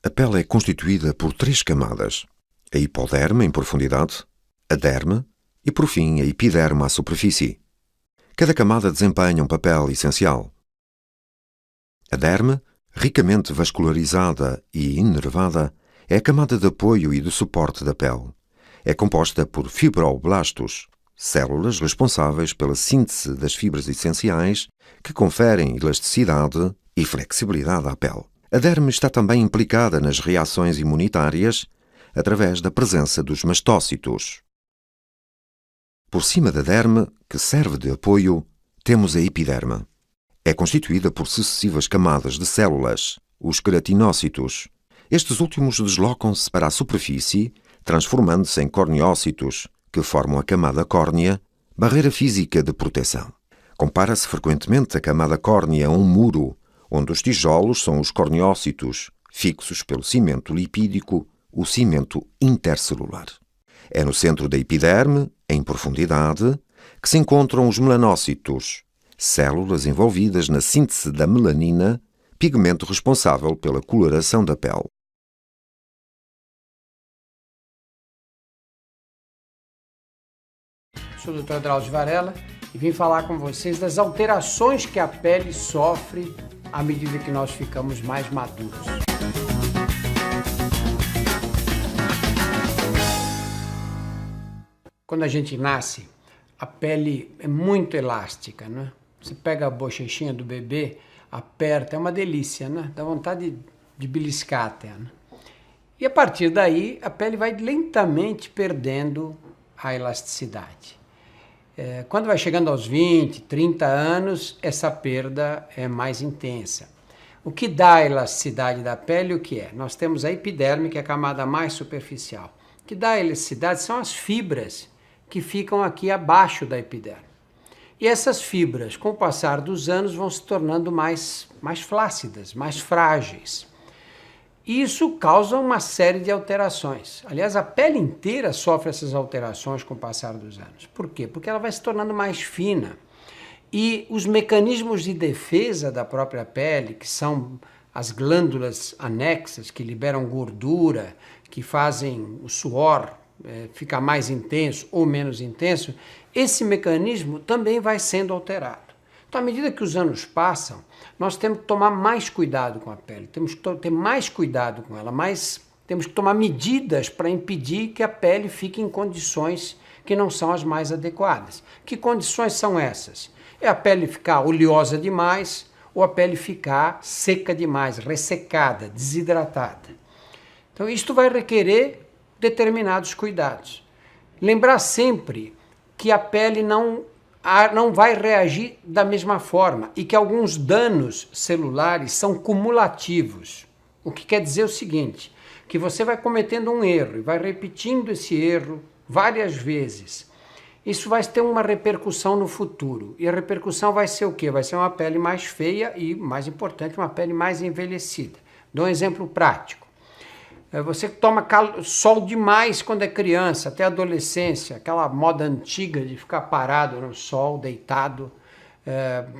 A pele é constituída por 3 camadas: a hipoderme em profundidade, a derme e, por fim, a epiderme à superfície. Cada camada desempenha um papel essencial. A derme, ricamente vascularizada e inervada, é a camada de apoio e de suporte da pele. É composta por fibroblastos, células responsáveis pela síntese das fibras essenciais que conferem elasticidade e flexibilidade à pele. A derme está também implicada nas reações imunitárias através da presença dos mastócitos. Por cima da derme, que serve de apoio, temos a epiderme. É constituída por sucessivas camadas de células, os queratinócitos. Estes últimos deslocam-se para a superfície, transformando-se em corneócitos, que formam a camada córnea, barreira física de proteção. Compara-se frequentemente a camada córnea a um muro, onde os tijolos são os corneócitos, fixos pelo cimento lipídico, o cimento intercelular. É no centro da epiderme, em profundidade, que se encontram os melanócitos, células envolvidas na síntese da melanina, pigmento responsável pela coloração da pele. Sou o Dr. Drauzio Varela e vim falar com vocês das alterações que a pele sofre à medida que nós ficamos mais maduros. Quando a gente nasce, a pele é muito elástica, né? Você pega a bochechinha do bebê, aperta, é uma delícia, né? Dá vontade de beliscar até, né? E a partir daí, a pele vai lentamente perdendo a elasticidade. Quando vai chegando aos 20, 30 anos, essa perda é mais intensa. O que dá a elasticidade da pele, o que é? Nós temos a epiderme, que é a camada mais superficial. O que dá a elasticidade são as fibras que ficam aqui abaixo da epiderme. E essas fibras, com o passar dos anos, vão se tornando mais flácidas, mais frágeis. Isso causa uma série de alterações. Aliás, a pele inteira sofre essas alterações com o passar dos anos. Por quê? Porque ela vai se tornando mais fina. E os mecanismos de defesa da própria pele, que são as glândulas anexas, que liberam gordura, que fazem o suor ficar mais intenso ou menos intenso, esse mecanismo também vai sendo alterado. Então, à medida que os anos passam, nós temos que tomar mais cuidado com a pele, temos que ter mais cuidado com ela, temos que tomar medidas para impedir que a pele fique em condições que não são as mais adequadas. Que condições são essas? É a pele ficar oleosa demais ou a pele ficar seca demais, ressecada, desidratada. Então, isto vai requerer determinados cuidados. Lembrar sempre que a pele não vai reagir da mesma forma e que alguns danos celulares são cumulativos. O que quer dizer o seguinte, que você vai cometendo um erro e vai repetindo esse erro várias vezes. Isso vai ter uma repercussão no futuro. E a repercussão vai ser o quê? Vai ser uma pele mais feia e, mais importante, uma pele mais envelhecida. Dou um exemplo prático. Você toma sol demais quando é criança, até a adolescência, aquela moda antiga de ficar parado no sol, deitado,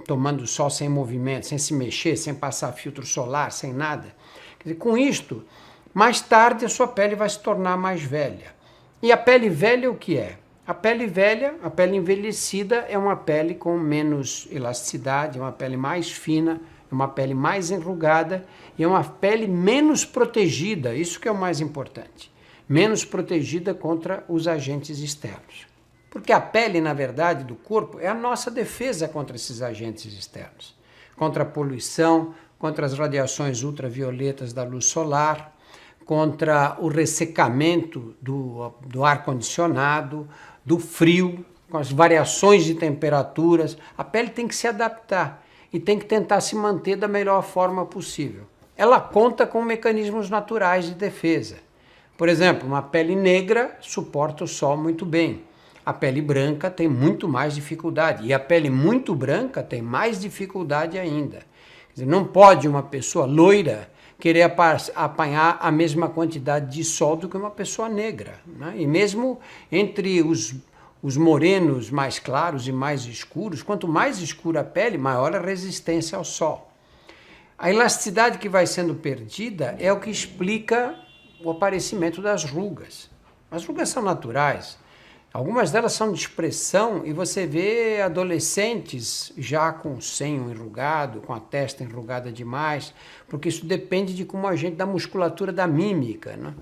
tomando sol sem movimento, sem se mexer, sem passar filtro solar, sem nada. Quer dizer, com isto, mais tarde a sua pele vai se tornar mais velha. E a pele velha o que é? A pele velha, a pele envelhecida é uma pele com menos elasticidade, é uma pele mais fina, é uma pele mais enrugada e é uma pele menos protegida, isso que é o mais importante, menos protegida contra os agentes externos. Porque a pele, na verdade, do corpo é a nossa defesa contra esses agentes externos, contra a poluição, contra as radiações ultravioletas da luz solar, contra o ressecamento do ar-condicionado, do frio, com as variações de temperaturas. A pele tem que se adaptar e tem que tentar se manter da melhor forma possível. Ela conta com mecanismos naturais de defesa. Por exemplo, uma pele negra suporta o sol muito bem. A pele branca tem muito mais dificuldade e a pele muito branca tem mais dificuldade ainda. Quer dizer, não pode uma pessoa loira querer apanhar a mesma quantidade de sol do que uma pessoa negra, né? E mesmo entre os morenos mais claros e mais escuros, quanto mais escura a pele, maior a resistência ao sol. A elasticidade que vai sendo perdida é o que explica o aparecimento das rugas. As rugas são naturais. Algumas delas são de expressão e você vê adolescentes já com o senho enrugado, com a testa enrugada demais, porque isso depende de como da musculatura da mímica, né?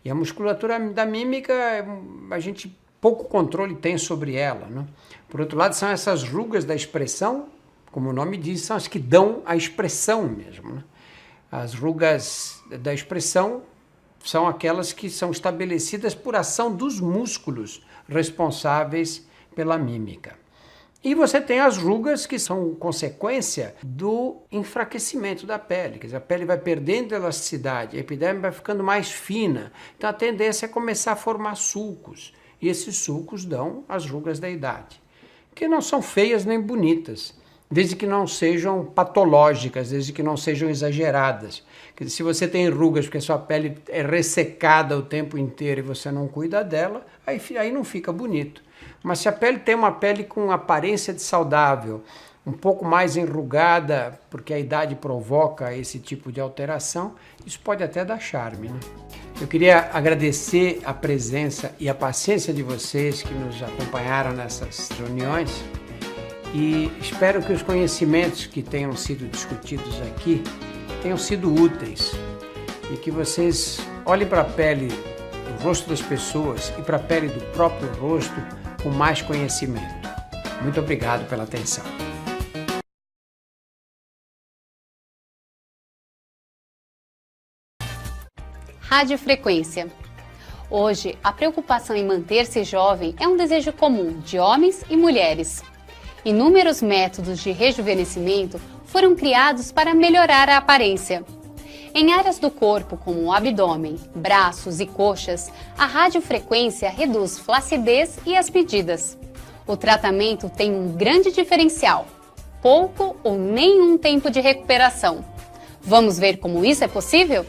E a musculatura da mímica, a gente pouco controle tem sobre ela, né? Por outro lado, são essas rugas da expressão, como o nome diz, são as que dão a expressão mesmo, né? As rugas da expressão são aquelas que são estabelecidas por ação dos músculos responsáveis pela mímica. E você tem as rugas que são consequência do enfraquecimento da pele, quer dizer, a pele vai perdendo elasticidade, a epiderme vai ficando mais fina, então a tendência é começar a formar sulcos, e esses sulcos dão as rugas da idade, que não são feias nem bonitas, desde que não sejam patológicas, desde que não sejam exageradas. Quer dizer, se você tem rugas porque a sua pele é ressecada o tempo inteiro e você não cuida dela, aí não fica bonito. Mas se a pele tem uma pele com aparência de saudável, um pouco mais enrugada, porque a idade provoca esse tipo de alteração, isso pode até dar charme, né? Eu queria agradecer a presença e a paciência de vocês que nos acompanharam nessas reuniões e espero que os conhecimentos que tenham sido discutidos aqui tenham sido úteis e que vocês olhem para a pele, o rosto das pessoas e para a pele do próprio rosto com mais conhecimento. Muito obrigado pela atenção. Radiofrequência. Hoje, a preocupação em manter-se jovem é um desejo comum de homens e mulheres. Inúmeros métodos de rejuvenescimento foram criados para melhorar a aparência. Em áreas do corpo, como o abdômen, braços e coxas, a radiofrequência reduz flacidez e as medidas. O tratamento tem um grande diferencial: pouco ou nenhum tempo de recuperação. Vamos ver como isso é possível?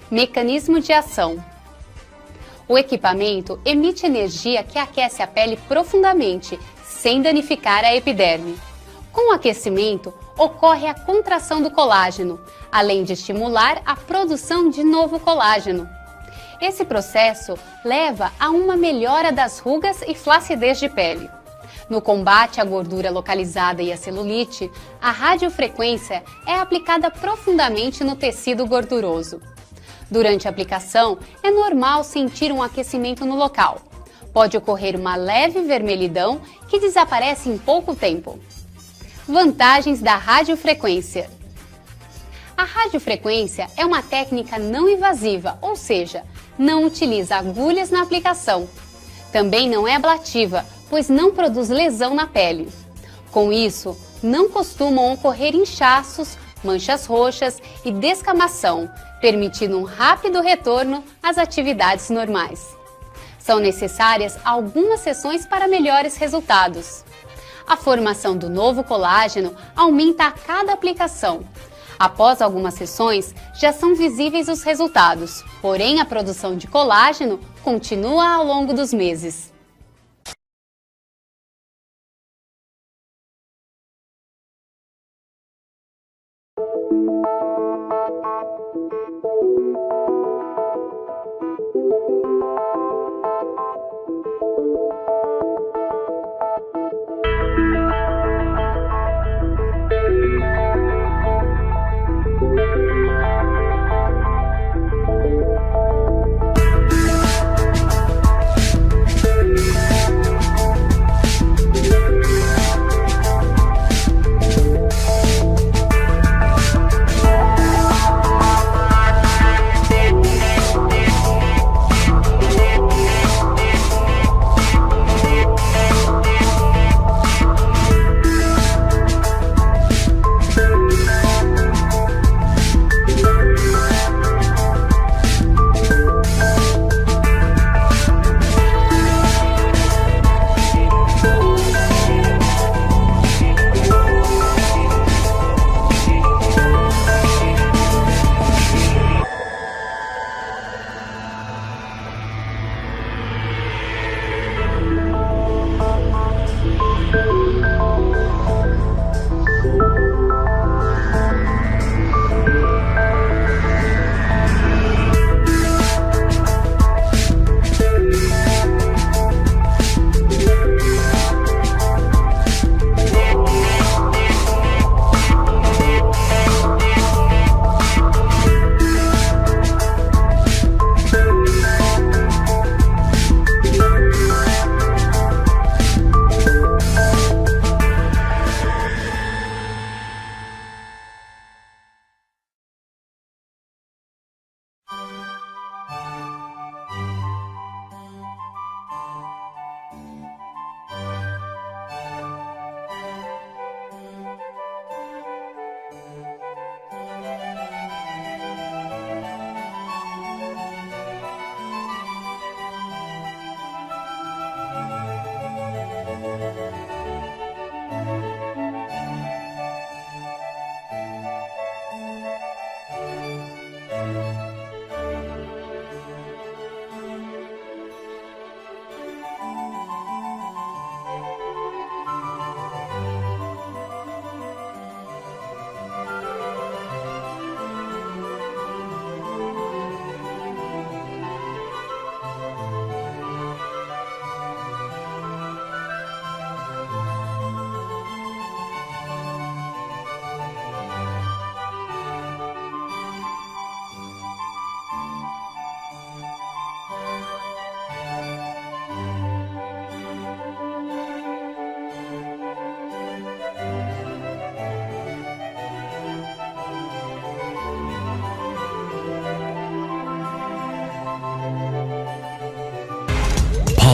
Mecanismo de ação. O equipamento emite energia que aquece a pele profundamente, sem danificar a epiderme. Com o aquecimento, ocorre a contração do colágeno, além de estimular a produção de novo colágeno. Esse processo leva a uma melhora das rugas e flacidez de pele. No combate à gordura localizada e à celulite, a radiofrequência é aplicada profundamente no tecido gorduroso. Durante a aplicação, é normal sentir um aquecimento no local. Pode ocorrer uma leve vermelhidão que desaparece em pouco tempo. Vantagens da radiofrequência. A radiofrequência é uma técnica não invasiva, ou seja, não utiliza agulhas na aplicação. Também não é ablativa, pois não produz lesão na pele. Com isso, não costumam ocorrer inchaços, manchas roxas e descamação, permitindo um rápido retorno às atividades normais. São necessárias algumas sessões para melhores resultados. A formação do novo colágeno aumenta a cada aplicação. Após algumas sessões, já são visíveis os resultados, porém a produção de colágeno continua ao longo dos meses.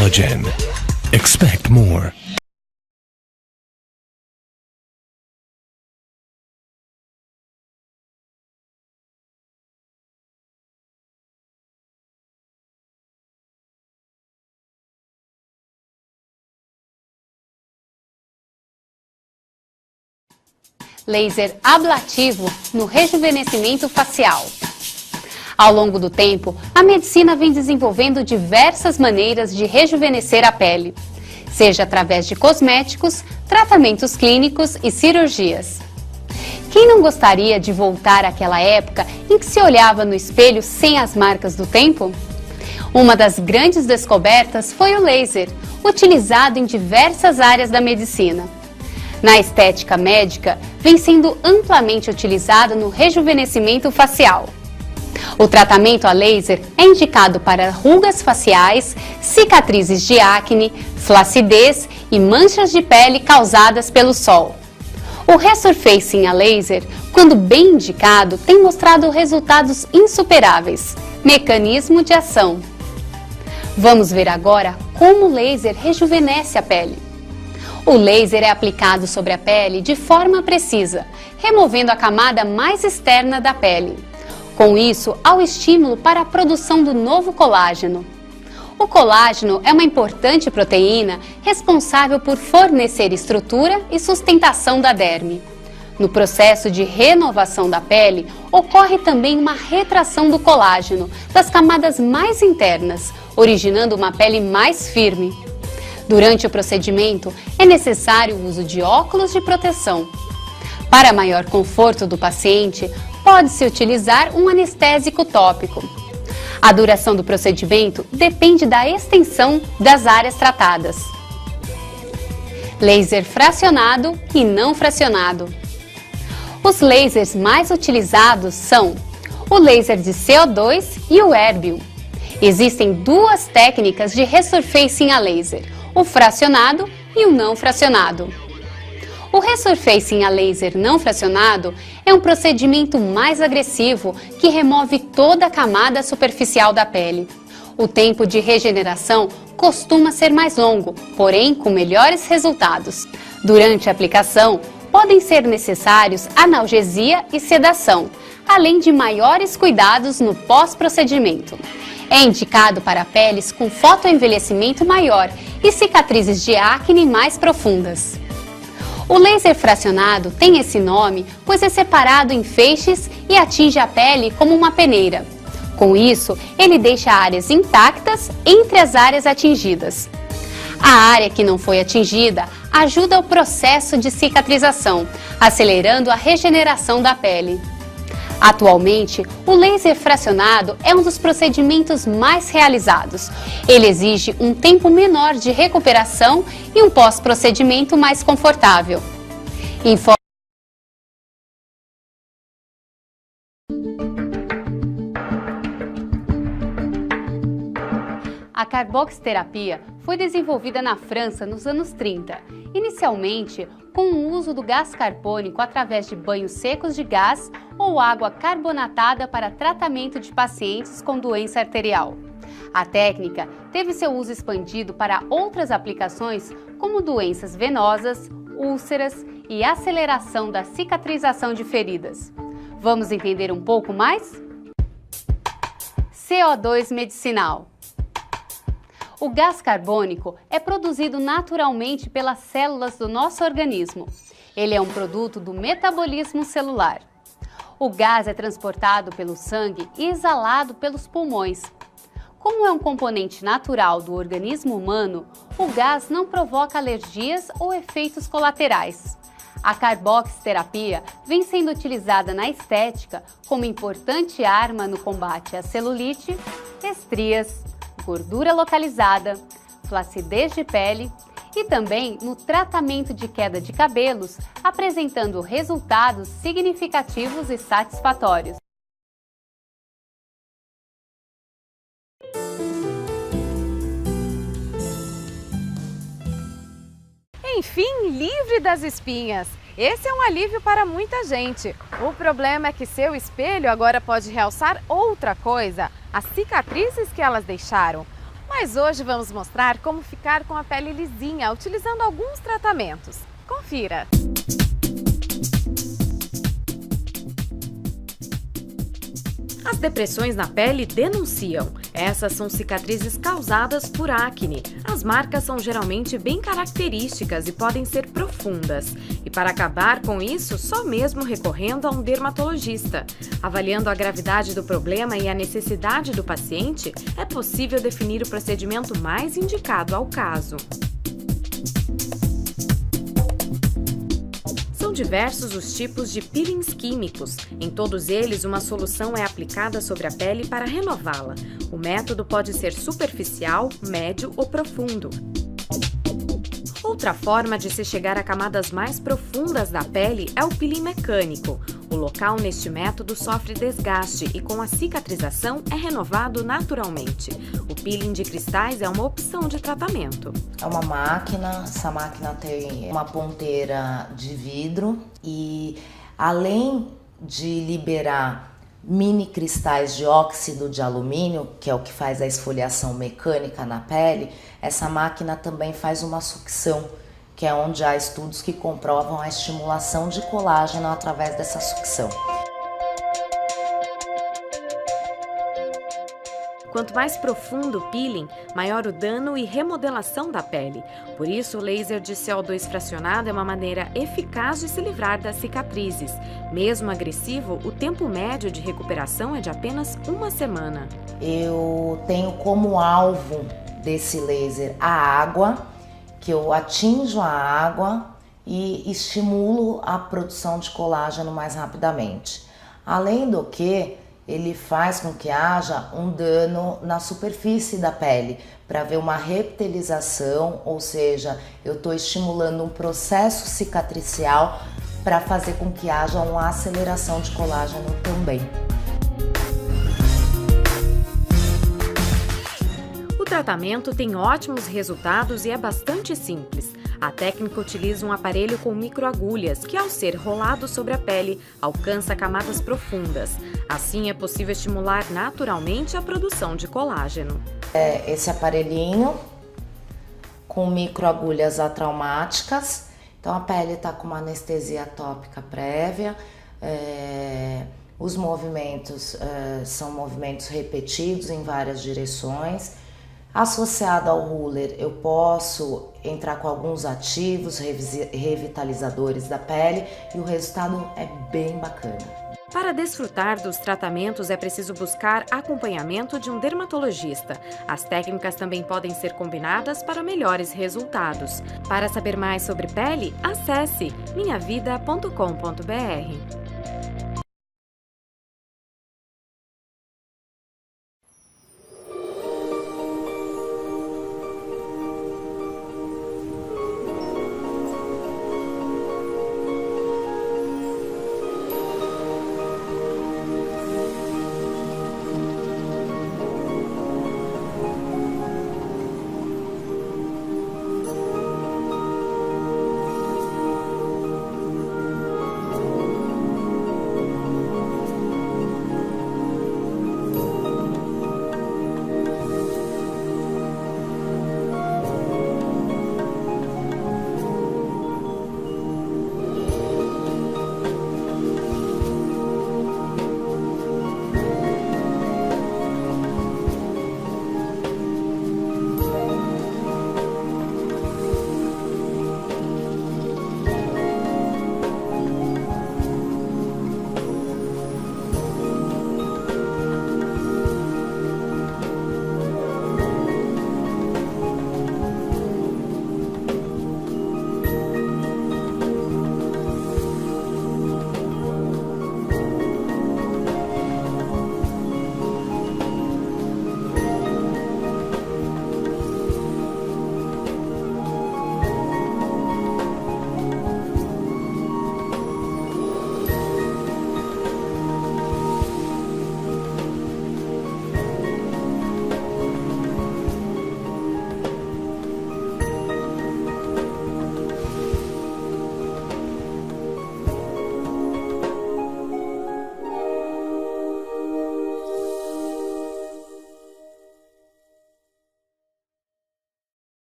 Collagen. Expect more. Laser ablativo no rejuvenescimento facial. Ao longo do tempo, a medicina vem desenvolvendo diversas maneiras de rejuvenescer a pele, seja através de cosméticos, tratamentos clínicos e cirurgias. Quem não gostaria de voltar àquela época em que se olhava no espelho sem as marcas do tempo? Uma das grandes descobertas foi o laser, utilizado em diversas áreas da medicina. Na estética médica, vem sendo amplamente utilizado no rejuvenescimento facial. O tratamento a laser é indicado para rugas faciais, cicatrizes de acne, flacidez e manchas de pele causadas pelo sol. O resurfacing a laser, quando bem indicado, tem mostrado resultados insuperáveis. Mecanismo de ação. Vamos ver agora como o laser rejuvenesce a pele. O laser é aplicado sobre a pele de forma precisa, removendo a camada mais externa da pele. Com isso, há o estímulo para a produção do novo colágeno. O colágeno é uma importante proteína responsável por fornecer estrutura e sustentação da derme. No processo de renovação da pele, ocorre também uma retração do colágeno das camadas mais internas, originando uma pele mais firme. Durante o procedimento, é necessário o uso de óculos de proteção. Para maior conforto do paciente, pode-se utilizar um anestésico tópico. A duração do procedimento depende da extensão das áreas tratadas. Laser fracionado e não fracionado. Os lasers mais utilizados são o laser de CO2 e o Erbium. Existem duas técnicas de resurfacing a laser, o fracionado e o não fracionado. O resurfacing a laser não fracionado é um procedimento mais agressivo que remove toda a camada superficial da pele. O tempo de regeneração costuma ser mais longo, porém com melhores resultados. Durante a aplicação, podem ser necessários analgesia e sedação, além de maiores cuidados no pós-procedimento. É indicado para peles com fotoenvelhecimento maior e cicatrizes de acne mais profundas. O laser fracionado tem esse nome pois é separado em feixes e atinge a pele como uma peneira. Com isso, ele deixa áreas intactas entre as áreas atingidas. A área que não foi atingida ajuda o processo de cicatrização, acelerando a regeneração da pele. Atualmente, o laser fracionado é um dos procedimentos mais realizados. Ele exige um tempo menor de recuperação e um pós-procedimento mais confortável. A carboxterapia foi desenvolvida na França nos anos 30, inicialmente com o uso do gás carbônico através de banhos secos de gás ou água carbonatada para tratamento de pacientes com doença arterial. A técnica teve seu uso expandido para outras aplicações como doenças venosas, úlceras e aceleração da cicatrização de feridas. Vamos entender um pouco mais? CO2 medicinal. O gás carbônico é produzido naturalmente pelas células do nosso organismo. Ele é um produto do metabolismo celular. O gás é transportado pelo sangue e exalado pelos pulmões. Como é um componente natural do organismo humano, o gás não provoca alergias ou efeitos colaterais. A carboxterapia vem sendo utilizada na estética como importante arma no combate à celulite, estrias, gordura localizada, flacidez de pele e também no tratamento de queda de cabelos, apresentando resultados significativos e satisfatórios. Enfim, livre das espinhas. Esse é um alívio para muita gente. O problema é que seu espelho agora pode realçar outra coisa, as cicatrizes que elas deixaram. Mas hoje vamos mostrar como ficar com a pele lisinha utilizando alguns tratamentos. Confira! As depressões na pele denunciam. Essas são cicatrizes causadas por acne. As marcas são geralmente bem características e podem ser profundas. E para acabar com isso, só mesmo recorrendo a um dermatologista. Avaliando a gravidade do problema e a necessidade do paciente, é possível definir o procedimento mais indicado ao caso. São diversos os tipos de peelings químicos. Em todos eles, uma solução é aplicada sobre a pele para renová-la. O método pode ser superficial, médio ou profundo. Outra forma de se chegar a camadas mais profundas da pele é o peeling mecânico. O local neste método sofre desgaste e com a cicatrização é renovado naturalmente. O peeling de cristais é uma opção de tratamento. É uma máquina, essa máquina tem uma ponteira de vidro e além de liberar mini cristais de óxido de alumínio, que é o que faz a esfoliação mecânica na pele, essa máquina também faz uma sucção, que é onde há estudos que comprovam a estimulação de colágeno através dessa sucção. Quanto mais profundo o peeling, maior o dano e remodelação da pele. Por isso, o laser de CO2 fracionado é uma maneira eficaz de se livrar das cicatrizes. Mesmo agressivo, o tempo médio de recuperação é de apenas 1 semana. Eu tenho como alvo desse laser a água, que eu atinjo a água e estimulo a produção de colágeno mais rapidamente. Além do que, ele faz com que haja um dano na superfície da pele, para ver uma reptilização, ou seja, eu estou estimulando um processo cicatricial para fazer com que haja uma aceleração de colágeno também. O tratamento tem ótimos resultados e é bastante simples. A técnica utiliza um aparelho com microagulhas que, ao ser rolado sobre a pele, alcança camadas profundas. Assim, é possível estimular naturalmente a produção de colágeno. Esse aparelhinho com microagulhas atraumáticas. Então, a pele está com uma anestesia tópica prévia. Os movimentos são movimentos repetidos em várias direções. Associado ao ruler, eu posso entrar com alguns ativos, revitalizadores da pele e o resultado é bem bacana. Para desfrutar dos tratamentos é preciso buscar acompanhamento de um dermatologista. As técnicas também podem ser combinadas para melhores resultados. Para saber mais sobre pele, acesse minhavida.com.br.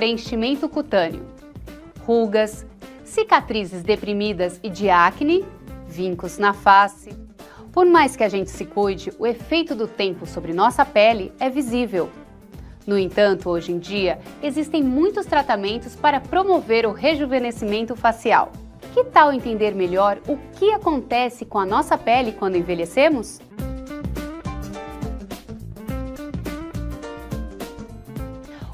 preenchimento cutâneo, rugas, cicatrizes deprimidas e de acne, vincos na face. Por mais que a gente se cuide, o efeito do tempo sobre nossa pele é visível. No entanto, hoje em dia, existem muitos tratamentos para promover o rejuvenescimento facial. Que tal entender melhor o que acontece com a nossa pele quando envelhecemos?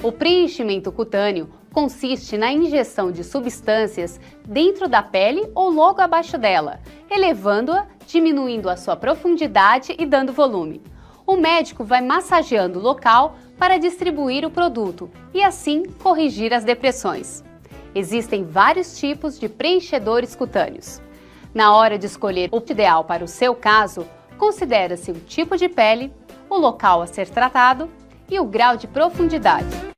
O preenchimento cutâneo consiste na injeção de substâncias dentro da pele ou logo abaixo dela, elevando-a, diminuindo a sua profundidade e dando volume. O médico vai massageando o local para distribuir o produto e assim corrigir as depressões. Existem vários tipos de preenchedores cutâneos. Na hora de escolher o ideal para o seu caso, considera-se o tipo de pele, o local a ser tratado e o grau de profundidade.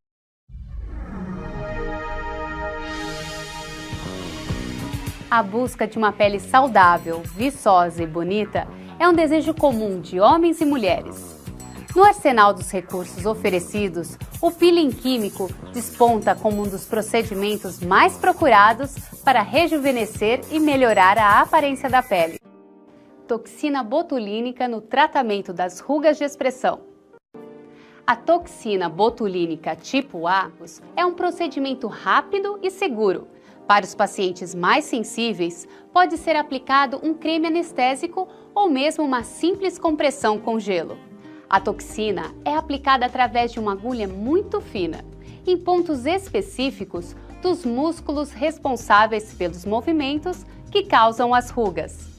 A busca de uma pele saudável, viçosa e bonita é um desejo comum de homens e mulheres. No arsenal dos recursos oferecidos, o peeling químico desponta como um dos procedimentos mais procurados para rejuvenescer e melhorar a aparência da pele. Toxina botulínica no tratamento das rugas de expressão. A toxina botulínica tipo A é um procedimento rápido e seguro. Para os pacientes mais sensíveis, pode ser aplicado um creme anestésico ou mesmo uma simples compressão com gelo. A toxina é aplicada através de uma agulha muito fina, em pontos específicos dos músculos responsáveis pelos movimentos que causam as rugas.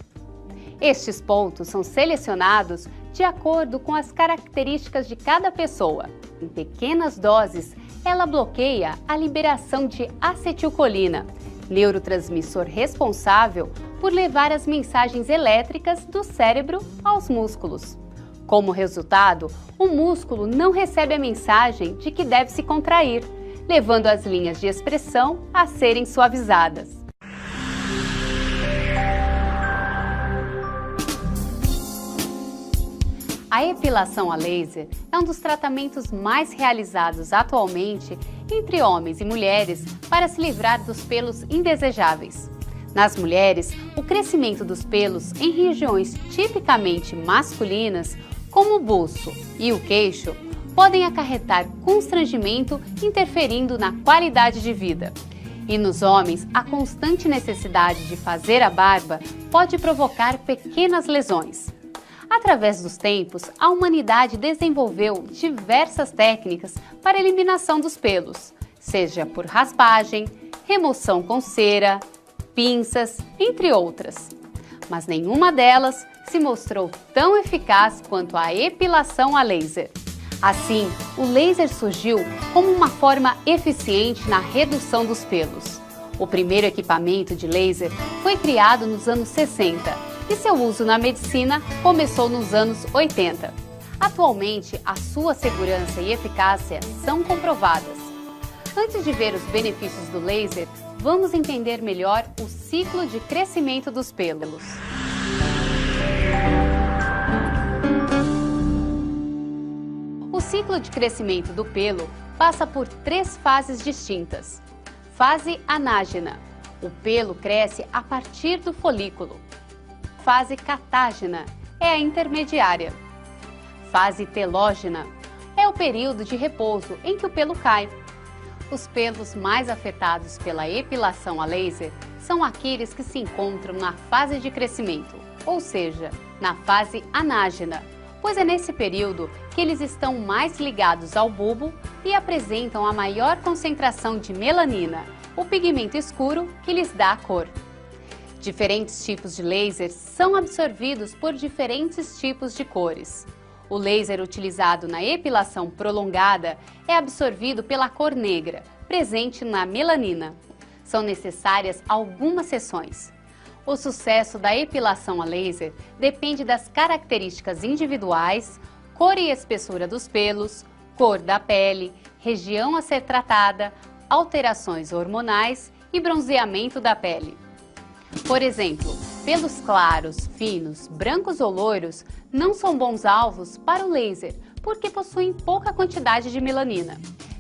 Estes pontos são selecionados de acordo com as características de cada pessoa. Em pequenas doses, ela bloqueia a liberação de acetilcolina, neurotransmissor responsável por levar as mensagens elétricas do cérebro aos músculos. Como resultado, o músculo não recebe a mensagem de que deve se contrair, levando as linhas de expressão a serem suavizadas. A epilação a laser é um dos tratamentos mais realizados atualmente entre homens e mulheres para se livrar dos pelos indesejáveis. Nas mulheres, o crescimento dos pelos em regiões tipicamente masculinas, como o buço e o queixo, podem acarretar constrangimento, interferindo na qualidade de vida. E nos homens, a constante necessidade de fazer a barba pode provocar pequenas lesões. Através dos tempos, a humanidade desenvolveu diversas técnicas para a eliminação dos pelos, seja por raspagem, remoção com cera, pinças, entre outras. Mas nenhuma delas se mostrou tão eficaz quanto a epilação a laser. Assim, o laser surgiu como uma forma eficiente na redução dos pelos. O primeiro equipamento de laser foi criado nos anos 60 e seu uso na medicina começou nos anos 80. Atualmente, a sua segurança e eficácia são comprovadas. Antes de ver os benefícios do laser, vamos entender melhor o ciclo de crescimento dos pelos. O ciclo de crescimento do pelo passa por 3 fases distintas. Fase anágena. O pelo cresce a partir do folículo. Fase catágena. É a intermediária. Fase telógena. É o período de repouso em que o pelo cai. Os pelos mais afetados pela epilação a laser são aqueles que se encontram na fase de crescimento, ou seja, na fase anágena, pois é nesse período que eles estão mais ligados ao bulbo e apresentam a maior concentração de melanina, o pigmento escuro que lhes dá a cor. Diferentes tipos de lasers são absorvidos por diferentes tipos de cores. O laser utilizado na epilação prolongada é absorvido pela cor negra, presente na melanina. São necessárias algumas sessões. O sucesso da epilação a laser depende das características individuais, cor e espessura dos pelos, cor da pele, região a ser tratada, alterações hormonais e bronzeamento da pele. Por exemplo, pelos claros, finos, brancos ou loiros não são bons alvos para o laser porque possuem pouca quantidade de melanina.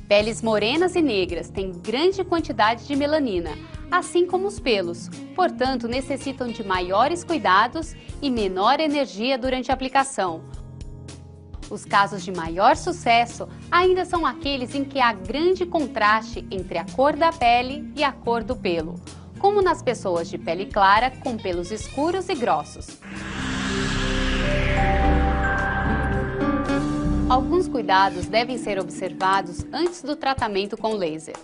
Peles morenas e negras têm grande quantidade de melanina, assim como os pelos, portanto necessitam de maiores cuidados e menor energia durante a aplicação. Os casos de maior sucesso ainda são aqueles em que há grande contraste entre a cor da pele e a cor do pelo, como nas pessoas de pele clara com pelos escuros e grossos. Alguns cuidados devem ser observados antes do tratamento com laser.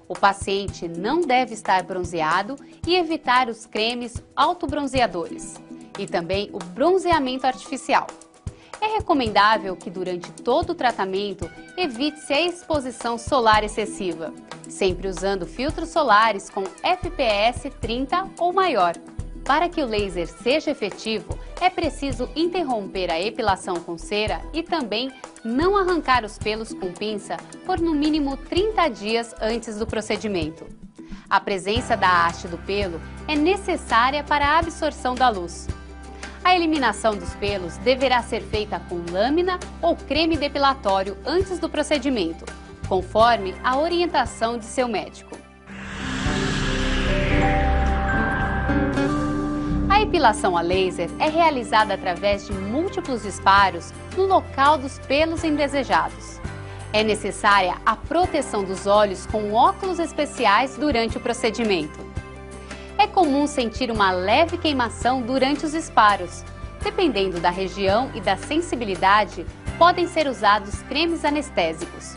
O paciente não deve estar bronzeado e evitar os cremes autobronzeadores e também o bronzeamento artificial. É recomendável que durante todo o tratamento evite-se a exposição solar excessiva, sempre usando filtros solares com FPS 30 ou maior. Para que o laser seja efetivo, é preciso interromper a epilação com cera e também não arrancar os pelos com pinça por no mínimo 30 dias antes do procedimento. A presença da haste do pelo é necessária para a absorção da luz. A eliminação dos pelos deverá ser feita com lâmina ou creme depilatório antes do procedimento, conforme a orientação de seu médico. A epilação a laser é realizada através de múltiplos disparos no local dos pelos indesejados. É necessária a proteção dos olhos com óculos especiais durante o procedimento. É comum sentir uma leve queimação durante os disparos. Dependendo da região e da sensibilidade, podem ser usados cremes anestésicos.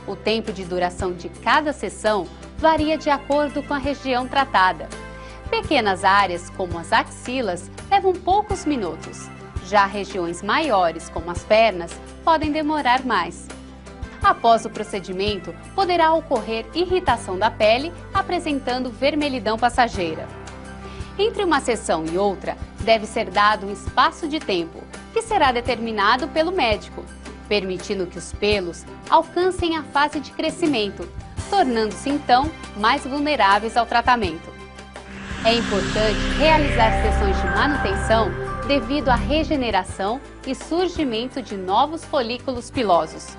O tempo de duração de cada sessão varia de acordo com a região tratada. Pequenas áreas, como as axilas, levam poucos minutos. Já regiões maiores, como as pernas, podem demorar mais. Após o procedimento, poderá ocorrer irritação da pele, apresentando vermelhidão passageira. Entre uma sessão e outra, deve ser dado um espaço de tempo, que será determinado pelo médico, permitindo que os pelos alcancem a fase de crescimento, tornando-se então mais vulneráveis ao tratamento. É importante realizar sessões de manutenção devido à regeneração e surgimento de novos folículos pilosos.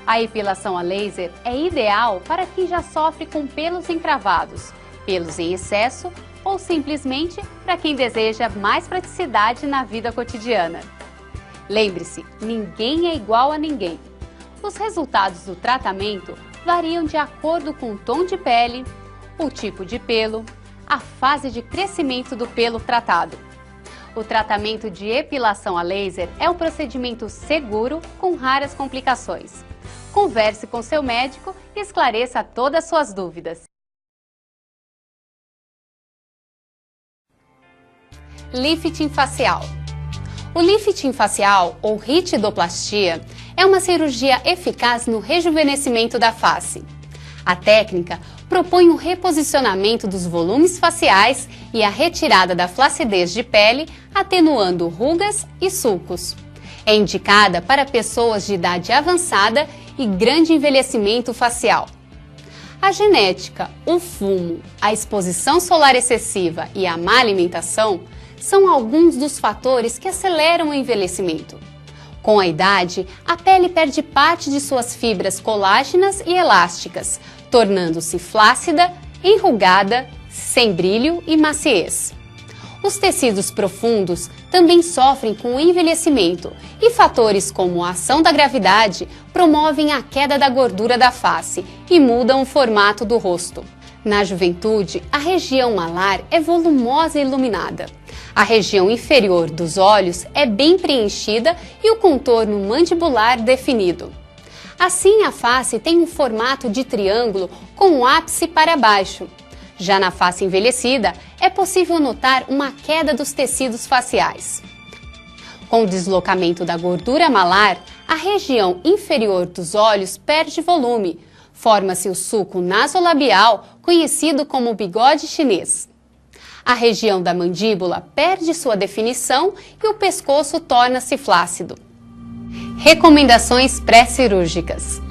A epilação a laser é ideal para quem já sofre com pelos encravados, pelos em excesso ou simplesmente para quem deseja mais praticidade na vida cotidiana. Lembre-se, ninguém é igual a ninguém. Os resultados do tratamento variam de acordo com o tom de pele, o tipo de pelo, a fase de crescimento do pelo tratado. O tratamento de epilação a laser é um procedimento seguro com raras complicações. Converse com seu médico e esclareça todas as suas dúvidas. Lifting facial. O lifting facial, ou ritidoplastia, é uma cirurgia eficaz no rejuvenescimento da face. A técnica propõe o reposicionamento dos volumes faciais e a retirada da flacidez de pele, atenuando rugas e sulcos. É indicada para pessoas de idade avançada e grande envelhecimento facial. A genética, o fumo, a exposição solar excessiva e a má alimentação são alguns dos fatores que aceleram o envelhecimento. Com a idade, a pele perde parte de suas fibras colágenas e elásticas, tornando-se flácida, enrugada, sem brilho e maciez. Os tecidos profundos também sofrem com o envelhecimento e fatores como a ação da gravidade promovem a queda da gordura da face e mudam o formato do rosto. Na juventude, a região malar é volumosa e iluminada. A região inferior dos olhos é bem preenchida e o contorno mandibular definido. Assim, a face tem um formato de triângulo com o ápice para baixo. Já na face envelhecida, é possível notar uma queda dos tecidos faciais. Com o deslocamento da gordura malar, a região inferior dos olhos perde volume. Forma-se o sulco nasolabial, conhecido como bigode chinês. A região da mandíbula perde sua definição e o pescoço torna-se flácido. Recomendações pré-cirúrgicas.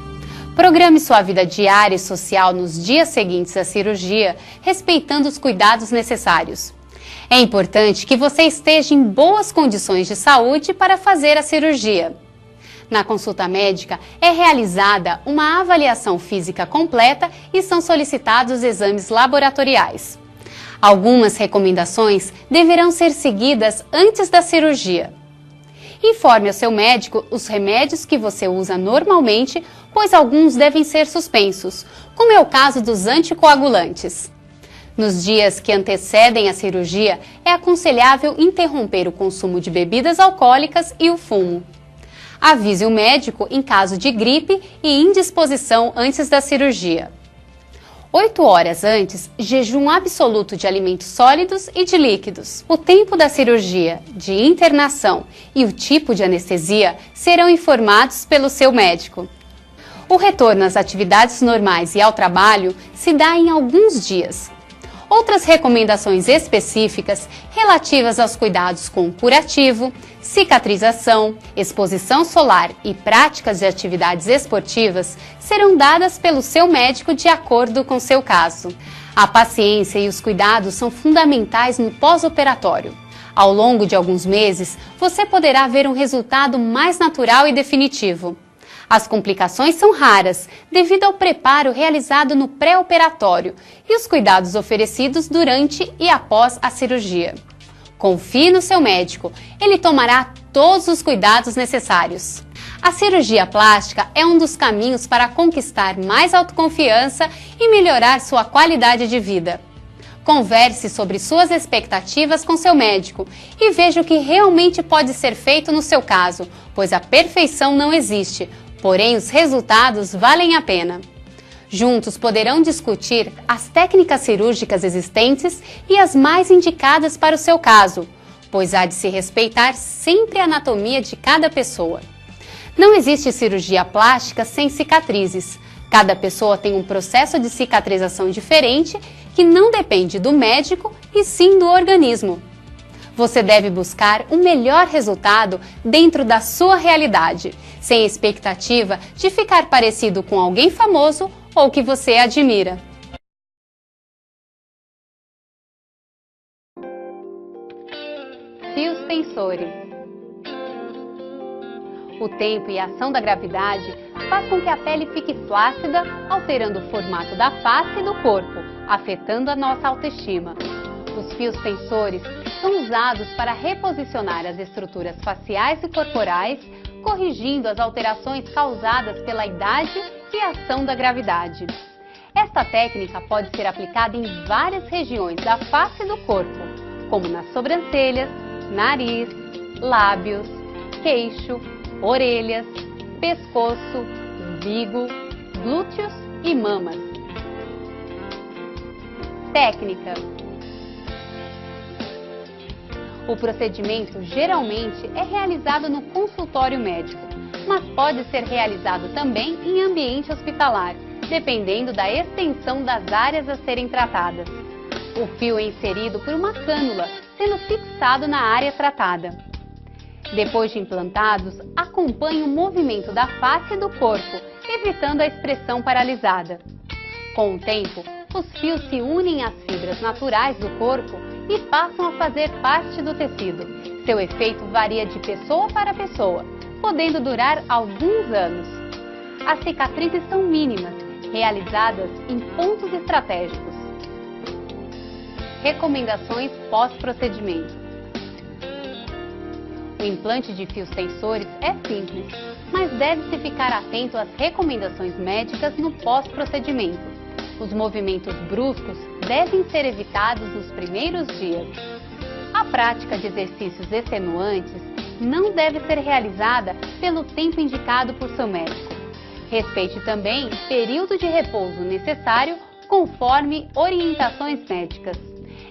Programe sua vida diária e social nos dias seguintes à cirurgia, respeitando os cuidados necessários. É importante que você esteja em boas condições de saúde para fazer a cirurgia. Na consulta médica, é realizada uma avaliação física completa e são solicitados exames laboratoriais. Algumas recomendações deverão ser seguidas antes da cirurgia. Informe ao seu médico os remédios que você usa normalmente, pois alguns devem ser suspensos, como é o caso dos anticoagulantes. Nos dias que antecedem a cirurgia, é aconselhável interromper o consumo de bebidas alcoólicas e o fumo. Avise o médico em caso de gripe e indisposição antes da cirurgia. 8 horas antes, jejum absoluto de alimentos sólidos e de líquidos. O tempo da cirurgia, de internação e o tipo de anestesia serão informados pelo seu médico. O retorno às atividades normais e ao trabalho se dá em alguns dias. Outras recomendações específicas relativas aos cuidados com curativo, cicatrização, exposição solar e práticas de atividades esportivas serão dadas pelo seu médico de acordo com seu caso. A paciência e os cuidados são fundamentais no pós-operatório. Ao longo de alguns meses, você poderá ver um resultado mais natural e definitivo. As complicações são raras, devido ao preparo realizado no pré-operatório e os cuidados oferecidos durante e após a cirurgia. Confie no seu médico, ele tomará todos os cuidados necessários. A cirurgia plástica é um dos caminhos para conquistar mais autoconfiança e melhorar sua qualidade de vida. Converse sobre suas expectativas com seu médico e veja o que realmente pode ser feito no seu caso, pois a perfeição não existe. Porém, os resultados valem a pena. Juntos poderão discutir as técnicas cirúrgicas existentes e as mais indicadas para o seu caso, pois há de se respeitar sempre a anatomia de cada pessoa. Não existe cirurgia plástica sem cicatrizes. Cada pessoa tem um processo de cicatrização diferente que não depende do médico e sim do organismo. Você deve buscar o melhor resultado dentro da sua realidade, sem expectativa de ficar parecido com alguém famoso ou que você admira. Fios tensores. O tempo e a ação da gravidade faz com que a pele fique flácida, alterando o formato da face e do corpo, afetando a nossa autoestima. Os fios tensores são usados para reposicionar as estruturas faciais e corporais, corrigindo as alterações causadas pela idade e ação da gravidade. Esta técnica pode ser aplicada em várias regiões da face e do corpo, como nas sobrancelhas, nariz, lábios, queixo, orelhas, pescoço, umbigo, glúteos e mamas. Técnica. O procedimento geralmente é realizado no consultório médico, mas pode ser realizado também em ambiente hospitalar, dependendo da extensão das áreas a serem tratadas. O fio é inserido por uma cânula, sendo fixado na área tratada. Depois de implantados, acompanhe o movimento da face e do corpo, evitando a expressão paralisada. Com o tempo, os fios se unem às fibras naturais do corpo e passam a fazer parte do tecido. Seu efeito varia de pessoa para pessoa, podendo durar alguns anos. As cicatrizes são mínimas, realizadas em pontos estratégicos. Recomendações pós-procedimento. O implante de fios tensores é simples, mas deve-se ficar atento às recomendações médicas no pós-procedimento. Os movimentos bruscos devem ser evitados nos primeiros dias. A prática de exercícios extenuantes não deve ser realizada pelo tempo indicado por seu médico. Respeite também o período de repouso necessário conforme orientações médicas.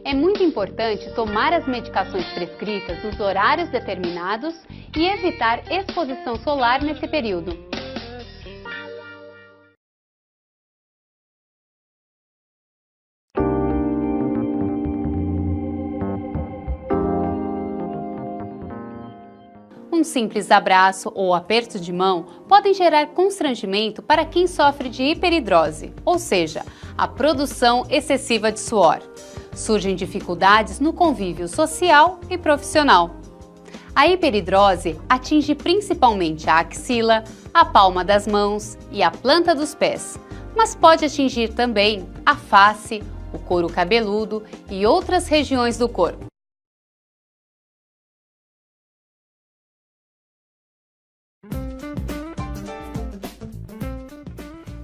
É muito importante tomar as medicações prescritas nos horários determinados e evitar exposição solar nesse período. Um simples abraço ou aperto de mão podem gerar constrangimento para quem sofre de hiperidrose, ou seja, a produção excessiva de suor. Surgem dificuldades no convívio social e profissional. A hiperidrose atinge principalmente a axila, a palma das mãos e a planta dos pés, mas pode atingir também a face, o couro cabeludo e outras regiões do corpo.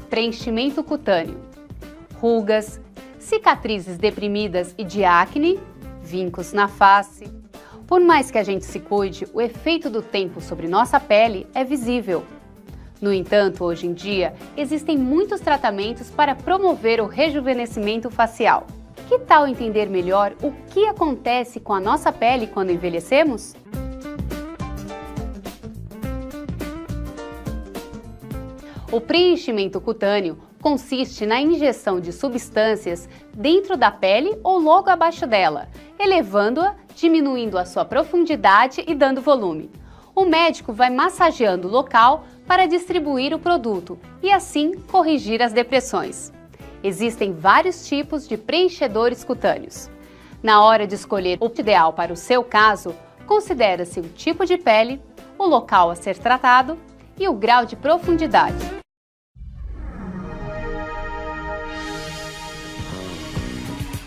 Preenchimento cutâneo, rugas, cicatrizes deprimidas e de acne, vincos na face. Por mais que a gente se cuide, o efeito do tempo sobre nossa pele é visível. No entanto, hoje em dia, existem muitos tratamentos para promover o rejuvenescimento facial. Que tal entender melhor o que acontece com a nossa pele quando envelhecemos? O preenchimento cutâneo consiste na injeção de substâncias dentro da pele ou logo abaixo dela, elevando-a, diminuindo a sua profundidade e dando volume. O médico vai massageando o local para distribuir o produto e assim corrigir as depressões. Existem vários tipos de preenchedores cutâneos. Na hora de escolher o ideal para o seu caso, considera-se o tipo de pele, o local a ser tratado e o grau de profundidade.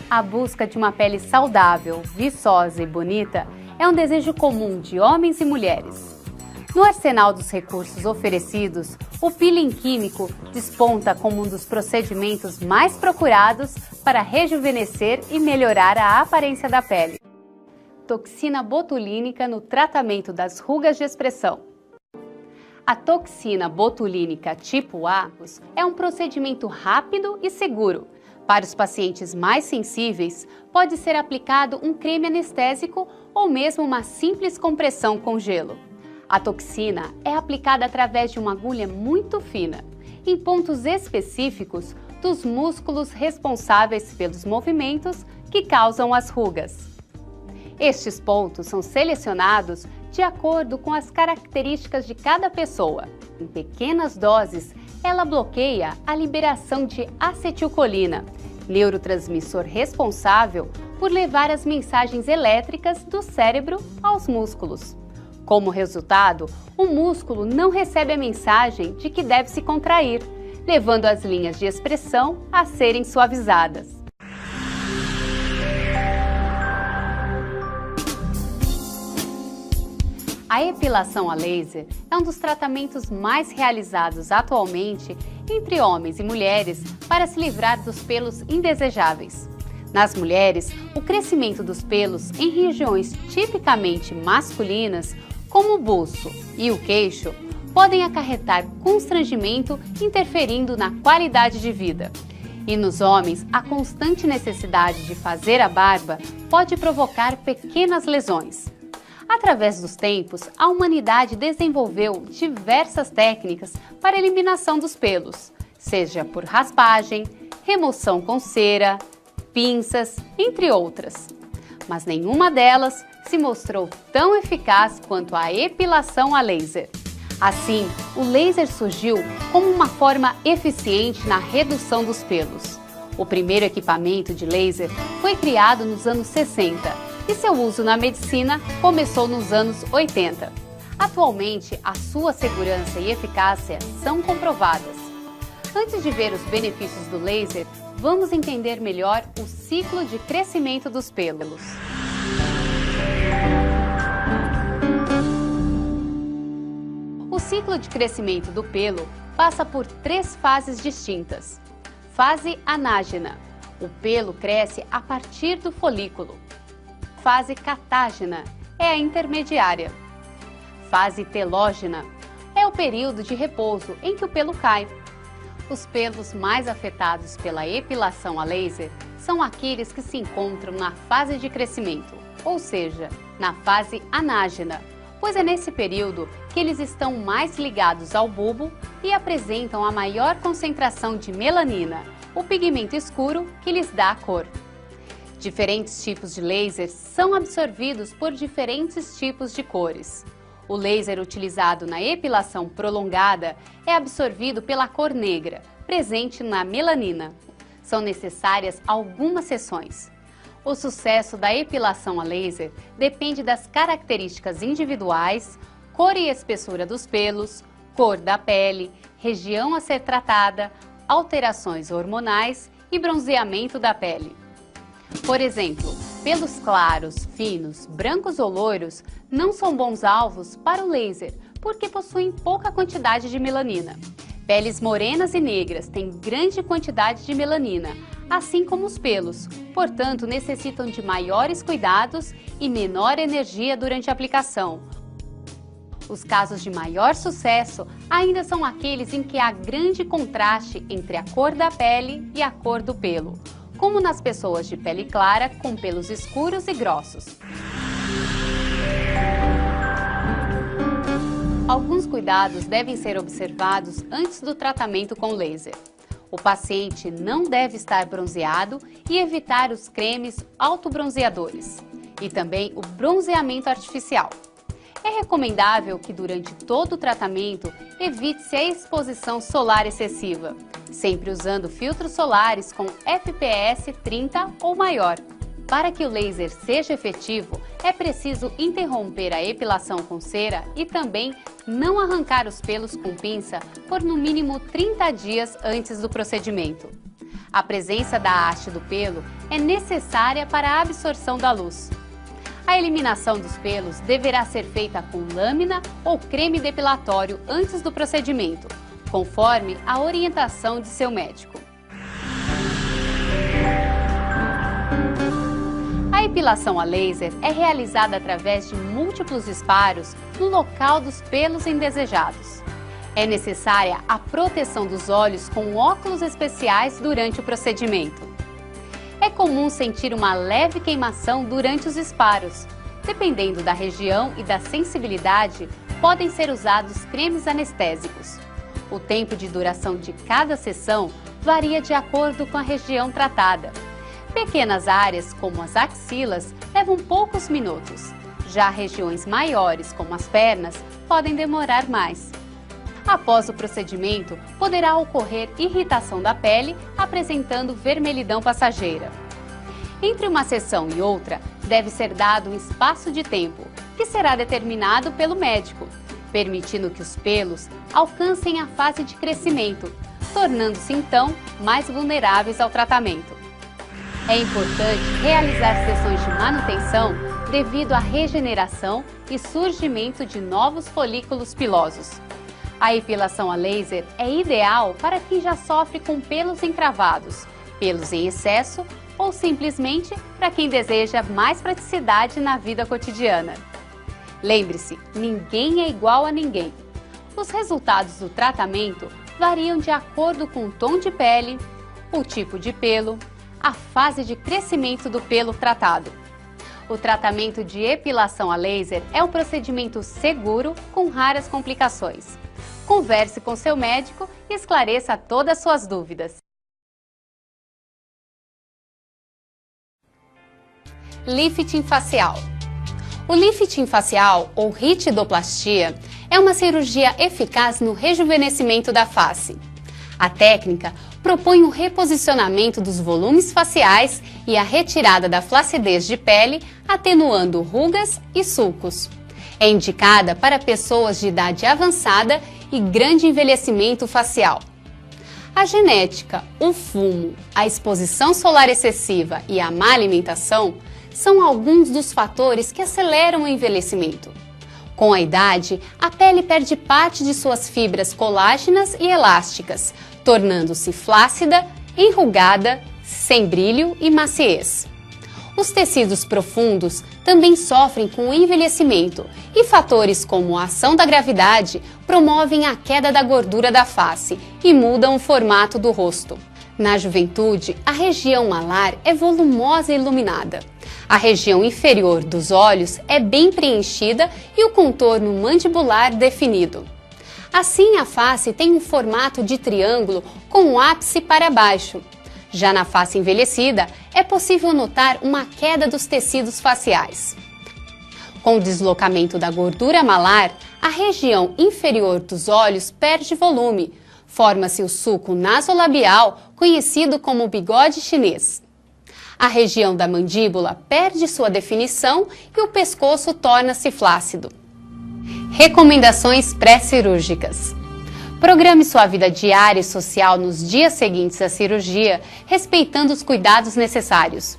A busca de uma pele saudável, viçosa e bonita é um desejo comum de homens e mulheres. No arsenal dos recursos oferecidos, o peeling químico desponta como um dos procedimentos mais procurados para rejuvenescer e melhorar a aparência da pele. Toxina botulínica no tratamento das rugas de expressão. A toxina botulínica tipo A é um procedimento rápido e seguro. Para os pacientes mais sensíveis, pode ser aplicado um creme anestésico ou mesmo uma simples compressão com gelo. A toxina é aplicada através de uma agulha muito fina, em pontos específicos dos músculos responsáveis pelos movimentos que causam as rugas. Estes pontos são selecionados de acordo com as características de cada pessoa. Em pequenas doses, ela bloqueia a liberação de acetilcolina, neurotransmissor responsável por levar as mensagens elétricas do cérebro aos músculos. Como resultado, o músculo não recebe a mensagem de que deve se contrair, levando as linhas de expressão a serem suavizadas. A epilação a laser é um dos tratamentos mais realizados atualmente entre homens e mulheres para se livrar dos pelos indesejáveis. Nas mulheres, o crescimento dos pelos em regiões tipicamente masculinas, como o buço e o queixo, podem acarretar constrangimento, interferindo na qualidade de vida. E nos homens, a constante necessidade de fazer a barba pode provocar pequenas lesões. Através dos tempos, a humanidade desenvolveu diversas técnicas para a eliminação dos pelos, seja por raspagem, remoção com cera, pinças, entre outras. Mas nenhuma delas se mostrou tão eficaz quanto a epilação a laser. Assim, o laser surgiu como uma forma eficiente na redução dos pelos. O primeiro equipamento de laser foi criado nos anos 60 e seu uso na medicina começou nos anos 80. Atualmente, a sua segurança e eficácia são comprovadas. Antes de ver os benefícios do laser, vamos entender melhor o ciclo de crescimento dos pelos. O ciclo de crescimento do pelo passa por 3 fases distintas. Fase anágena. O pelo cresce a partir do folículo. Fase catágena é a intermediária. Fase telógena é o período de repouso em que o pelo cai. Os pelos mais afetados pela epilação a laser são aqueles que se encontram na fase de crescimento, ou seja, na fase anágena, pois é nesse período que eles estão mais ligados ao bulbo e apresentam a maior concentração de melanina, o pigmento escuro que lhes dá a cor. Diferentes tipos de laser são absorvidos por diferentes tipos de cores. O laser utilizado na epilação prolongada é absorvido pela cor negra, presente na melanina. São necessárias algumas sessões. O sucesso da epilação a laser depende das características individuais, cor e espessura dos pelos, cor da pele, região a ser tratada, alterações hormonais e bronzeamento da pele. Por exemplo, pelos claros, finos, brancos ou loiros não são bons alvos para o laser, porque possuem pouca quantidade de melanina. Peles morenas e negras têm grande quantidade de melanina, assim como os pelos, portanto necessitam de maiores cuidados e menor energia durante a aplicação. Os casos de maior sucesso ainda são aqueles em que há grande contraste entre a cor da pele e a cor do pelo, como nas pessoas de pele clara com pelos escuros e grossos. Alguns cuidados devem ser observados antes do tratamento com laser. O paciente não deve estar bronzeado e evitar os cremes autobronzeadores e também o bronzeamento artificial. É recomendável que durante todo o tratamento evite-se a exposição solar excessiva, sempre usando filtros solares com FPS 30 ou maior. Para que o laser seja efetivo, é preciso interromper a epilação com cera e também não arrancar os pelos com pinça por no mínimo 30 dias antes do procedimento. A presença da haste do pelo é necessária para a absorção da luz. A eliminação dos pelos deverá ser feita com lâmina ou creme depilatório antes do procedimento, conforme a orientação de seu médico. A epilação a laser é realizada através de múltiplos disparos no local dos pelos indesejados. É necessária a proteção dos olhos com óculos especiais durante o procedimento. É comum sentir uma leve queimação durante os disparos. Dependendo da região e da sensibilidade, podem ser usados cremes anestésicos. O tempo de duração de cada sessão varia de acordo com a região tratada. Pequenas áreas, como as axilas, levam poucos minutos. Já regiões maiores, como as pernas, podem demorar mais. Após o procedimento, poderá ocorrer irritação da pele, apresentando vermelhidão passageira. Entre uma sessão e outra, deve ser dado um espaço de tempo, que será determinado pelo médico, permitindo que os pelos alcancem a fase de crescimento, tornando-se então mais vulneráveis ao tratamento. É importante realizar sessões de manutenção devido à regeneração e surgimento de novos folículos pilosos. A epilação a laser é ideal para quem já sofre com pelos encravados, pelos em excesso ou simplesmente para quem deseja mais praticidade na vida cotidiana. Lembre-se, ninguém é igual a ninguém. Os resultados do tratamento variam de acordo com o tom de pele, o tipo de pelo, a fase de crescimento do pelo tratado. O tratamento de epilação a laser é um procedimento seguro com raras complicações. Converse com seu médico e esclareça todas as suas dúvidas. Lifting facial. O lifting facial, ou ritidoplastia, é uma cirurgia eficaz no rejuvenescimento da face. A técnica propõe o reposicionamento dos volumes faciais e a retirada da flacidez de pele, atenuando rugas e sulcos. É indicada para pessoas de idade avançada e grande envelhecimento facial. A genética, o fumo, a exposição solar excessiva e a má alimentação são alguns dos fatores que aceleram o envelhecimento. Com a idade, a pele perde parte de suas fibras colágenas e elásticas, tornando-se flácida, enrugada, sem brilho e maciez. Os tecidos profundos também sofrem com o envelhecimento e fatores como a ação da gravidade promovem a queda da gordura da face e mudam o formato do rosto. Na juventude, a região malar é volumosa e iluminada. A região inferior dos olhos é bem preenchida e o contorno mandibular definido. Assim, a face tem um formato de triângulo com o ápice para baixo. Já na face envelhecida, é possível notar uma queda dos tecidos faciais. Com o deslocamento da gordura malar, a região inferior dos olhos perde volume. Forma-se o sulco nasolabial, conhecido como bigode chinês. A região da mandíbula perde sua definição e o pescoço torna-se flácido. Recomendações pré-cirúrgicas. Programe sua vida diária e social nos dias seguintes à cirurgia, respeitando os cuidados necessários.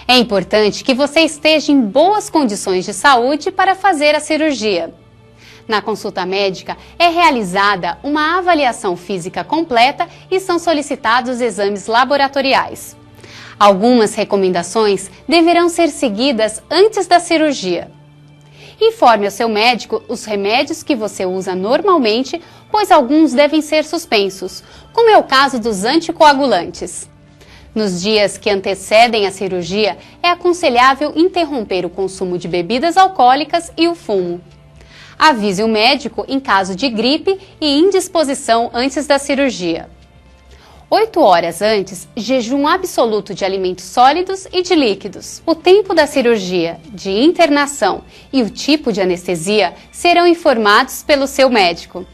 É importante que você esteja em boas condições de saúde para fazer a cirurgia. Na consulta médica, é realizada uma avaliação física completa e são solicitados exames laboratoriais. Algumas recomendações deverão ser seguidas antes da cirurgia. Informe ao seu médico os remédios que você usa normalmente, pois alguns devem ser suspensos, como é o caso dos anticoagulantes. Nos dias que antecedem a cirurgia, é aconselhável interromper o consumo de bebidas alcoólicas e o fumo. Avise o médico em caso de gripe e indisposição antes da cirurgia. 8 horas antes, jejum absoluto de alimentos sólidos e de líquidos. O tempo da cirurgia, de internação e o tipo de anestesia serão informados pelo seu médico.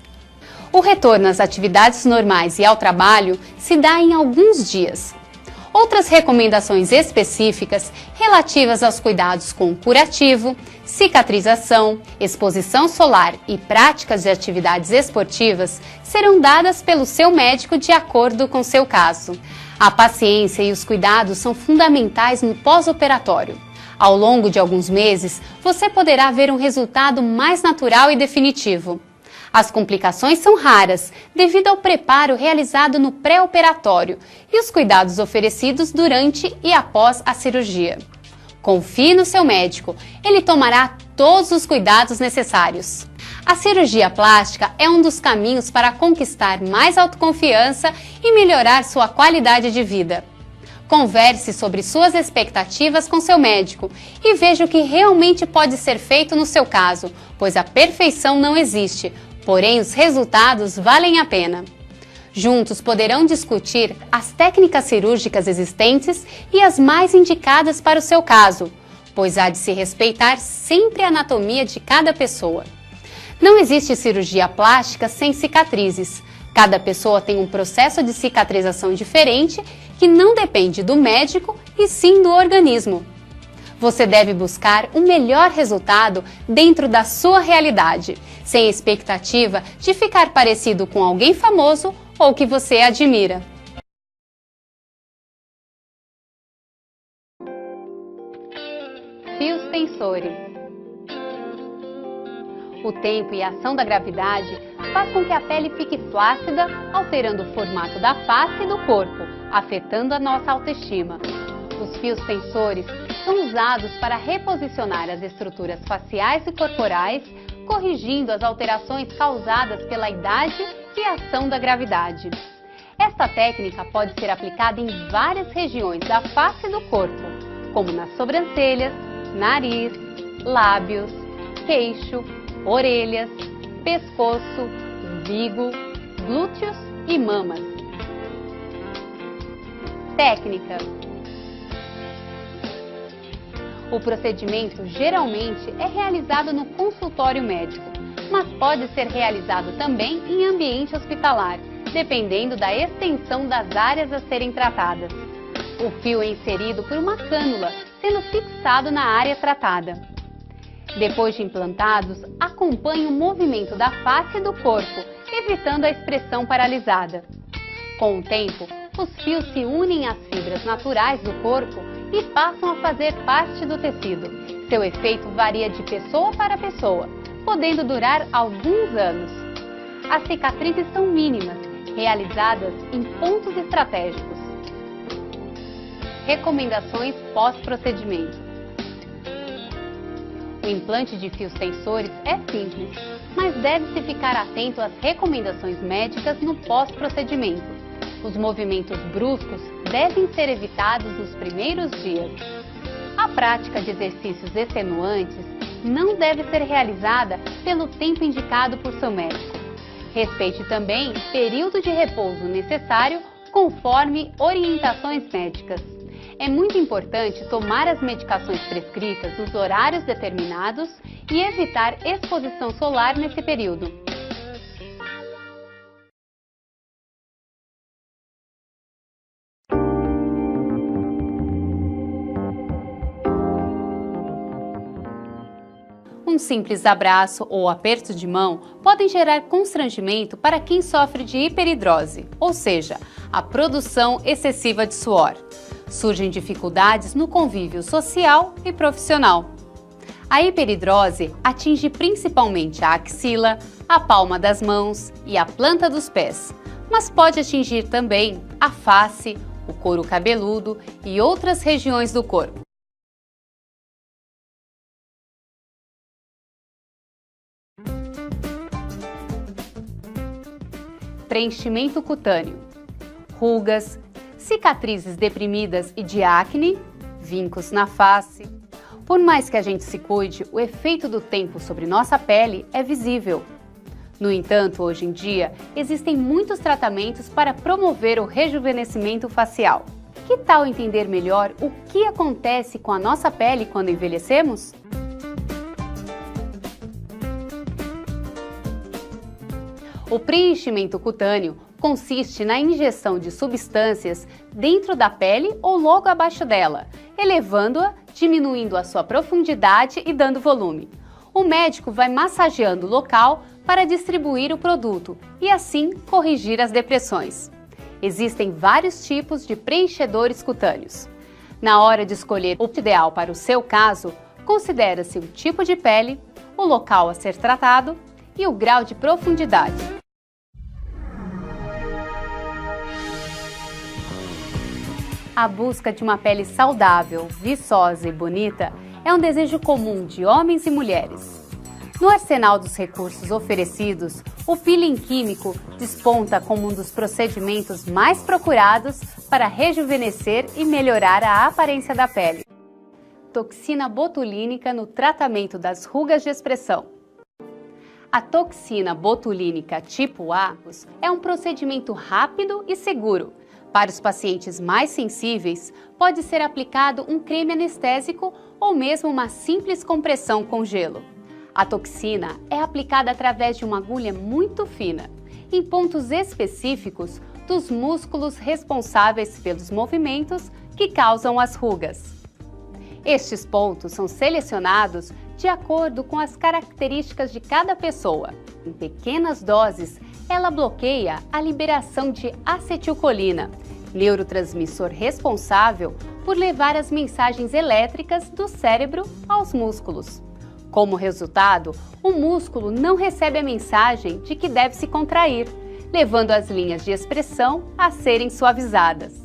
O retorno às atividades normais e ao trabalho se dá em alguns dias. Outras recomendações específicas relativas aos cuidados com curativo, cicatrização, exposição solar e práticas de atividades esportivas serão dadas pelo seu médico de acordo com seu caso. A paciência e os cuidados são fundamentais no pós-operatório. Ao longo de alguns meses, você poderá ver um resultado mais natural e definitivo. As complicações são raras, devido ao preparo realizado no pré-operatório e os cuidados oferecidos durante e após a cirurgia. Confie no seu médico, ele tomará todos os cuidados necessários. A cirurgia plástica é um dos caminhos para conquistar mais autoconfiança e melhorar sua qualidade de vida. Converse sobre suas expectativas com seu médico e veja o que realmente pode ser feito no seu caso, pois a perfeição não existe. Porém, os resultados valem a pena. Juntos poderão discutir as técnicas cirúrgicas existentes e as mais indicadas para o seu caso, pois há de se respeitar sempre a anatomia de cada pessoa. Não existe cirurgia plástica sem cicatrizes. Cada pessoa tem um processo de cicatrização diferente que não depende do médico e sim do organismo. Você deve buscar o melhor resultado dentro da sua realidade, sem expectativa de ficar parecido com alguém famoso ou que você admira. Fios tensores. O tempo e a ação da gravidade faz com que a pele fique flácida, alterando o formato da face e do corpo, afetando a nossa autoestima. Os fios tensores são usados para reposicionar as estruturas faciais e corporais, corrigindo as alterações causadas pela idade e a ação da gravidade. Esta técnica pode ser aplicada em várias regiões da face e do corpo, como nas sobrancelhas, nariz, lábios, queixo, orelhas, pescoço, umbigo, glúteos e mamas. Técnica. O procedimento geralmente é realizado no consultório médico, mas pode ser realizado também em ambiente hospitalar, dependendo da extensão das áreas a serem tratadas. O fio é inserido por uma cânula, sendo fixado na área tratada. Depois de implantados, acompanhe o movimento da face e do corpo, evitando a expressão paralisada. Com o tempo, os fios se unem às fibras naturais do corpo e passam a fazer parte do tecido. Seu efeito varia de pessoa para pessoa, podendo durar alguns anos. As cicatrizes são mínimas, realizadas em pontos estratégicos. Recomendações pós-procedimento. O implante de fios tensores é simples, mas deve-se ficar atento às recomendações médicas no pós-procedimento. Os movimentos bruscos devem ser evitados nos primeiros dias. A prática de exercícios extenuantes não deve ser realizada pelo tempo indicado por seu médico. Respeite também o período de repouso necessário conforme orientações médicas. É muito importante tomar as medicações prescritas nos horários determinados e evitar exposição solar nesse período. Um simples abraço ou aperto de mão podem gerar constrangimento para quem sofre de hiperidrose, ou seja, a produção excessiva de suor. Surgem dificuldades no convívio social e profissional. A hiperidrose atinge principalmente a axila, a palma das mãos e a planta dos pés, mas pode atingir também a face, o couro cabeludo e outras regiões do corpo. Preenchimento cutâneo, rugas, cicatrizes deprimidas e de acne, vincos na face. Por mais que a gente se cuide, o efeito do tempo sobre nossa pele é visível. No entanto, hoje em dia, existem muitos tratamentos para promover o rejuvenescimento facial. Que tal entender melhor o que acontece com a nossa pele quando envelhecemos? O preenchimento cutâneo consiste na injeção de substâncias dentro da pele ou logo abaixo dela, elevando-a, diminuindo a sua profundidade e dando volume. O médico vai massageando o local para distribuir o produto e assim corrigir as depressões. Existem vários tipos de preenchedores cutâneos. Na hora de escolher o ideal para o seu caso, considera-se o tipo de pele, o local a ser tratado e o grau de profundidade. A busca de uma pele saudável, viçosa e bonita é um desejo comum de homens e mulheres. No arsenal dos recursos oferecidos, o peeling químico desponta como um dos procedimentos mais procurados para rejuvenescer e melhorar a aparência da pele. Toxina botulínica no tratamento das rugas de expressão. A toxina botulínica tipo A é um procedimento rápido e seguro. Para os pacientes mais sensíveis, pode ser aplicado um creme anestésico ou mesmo uma simples compressão com gelo. A toxina é aplicada através de uma agulha muito fina, em pontos específicos dos músculos responsáveis pelos movimentos que causam as rugas. Estes pontos são selecionados de acordo com as características de cada pessoa. Em pequenas doses, ela bloqueia a liberação de acetilcolina, neurotransmissor responsável por levar as mensagens elétricas do cérebro aos músculos. Como resultado, o músculo não recebe a mensagem de que deve se contrair, levando as linhas de expressão a serem suavizadas.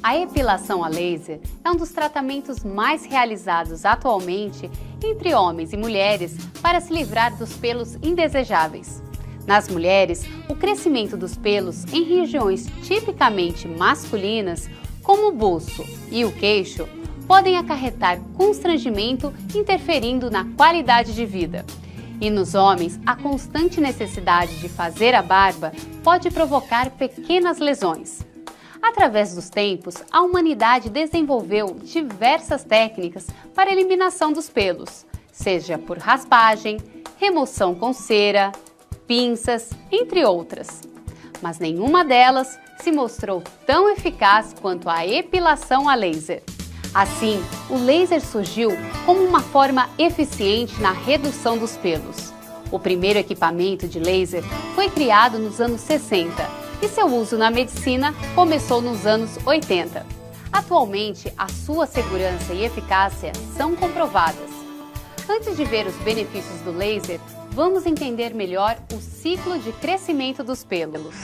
A epilação a laser é um dos tratamentos mais realizados atualmente entre homens e mulheres para se livrar dos pelos indesejáveis. Nas mulheres, o crescimento dos pelos em regiões tipicamente masculinas, como o buço e o queixo, podem acarretar constrangimento, interferindo na qualidade de vida. E nos homens, a constante necessidade de fazer a barba pode provocar pequenas lesões. Através dos tempos, a humanidade desenvolveu diversas técnicas para a eliminação dos pelos, seja por raspagem, remoção com cera, pinças, entre outras. Mas nenhuma delas se mostrou tão eficaz quanto a epilação a laser. Assim, o laser surgiu como uma forma eficiente na redução dos pelos. O primeiro equipamento de laser foi criado nos anos 60 e seu uso na medicina começou nos anos 80. Atualmente, a sua segurança e eficácia são comprovadas. Antes de ver os benefícios do laser, vamos entender melhor o ciclo de crescimento dos pelos.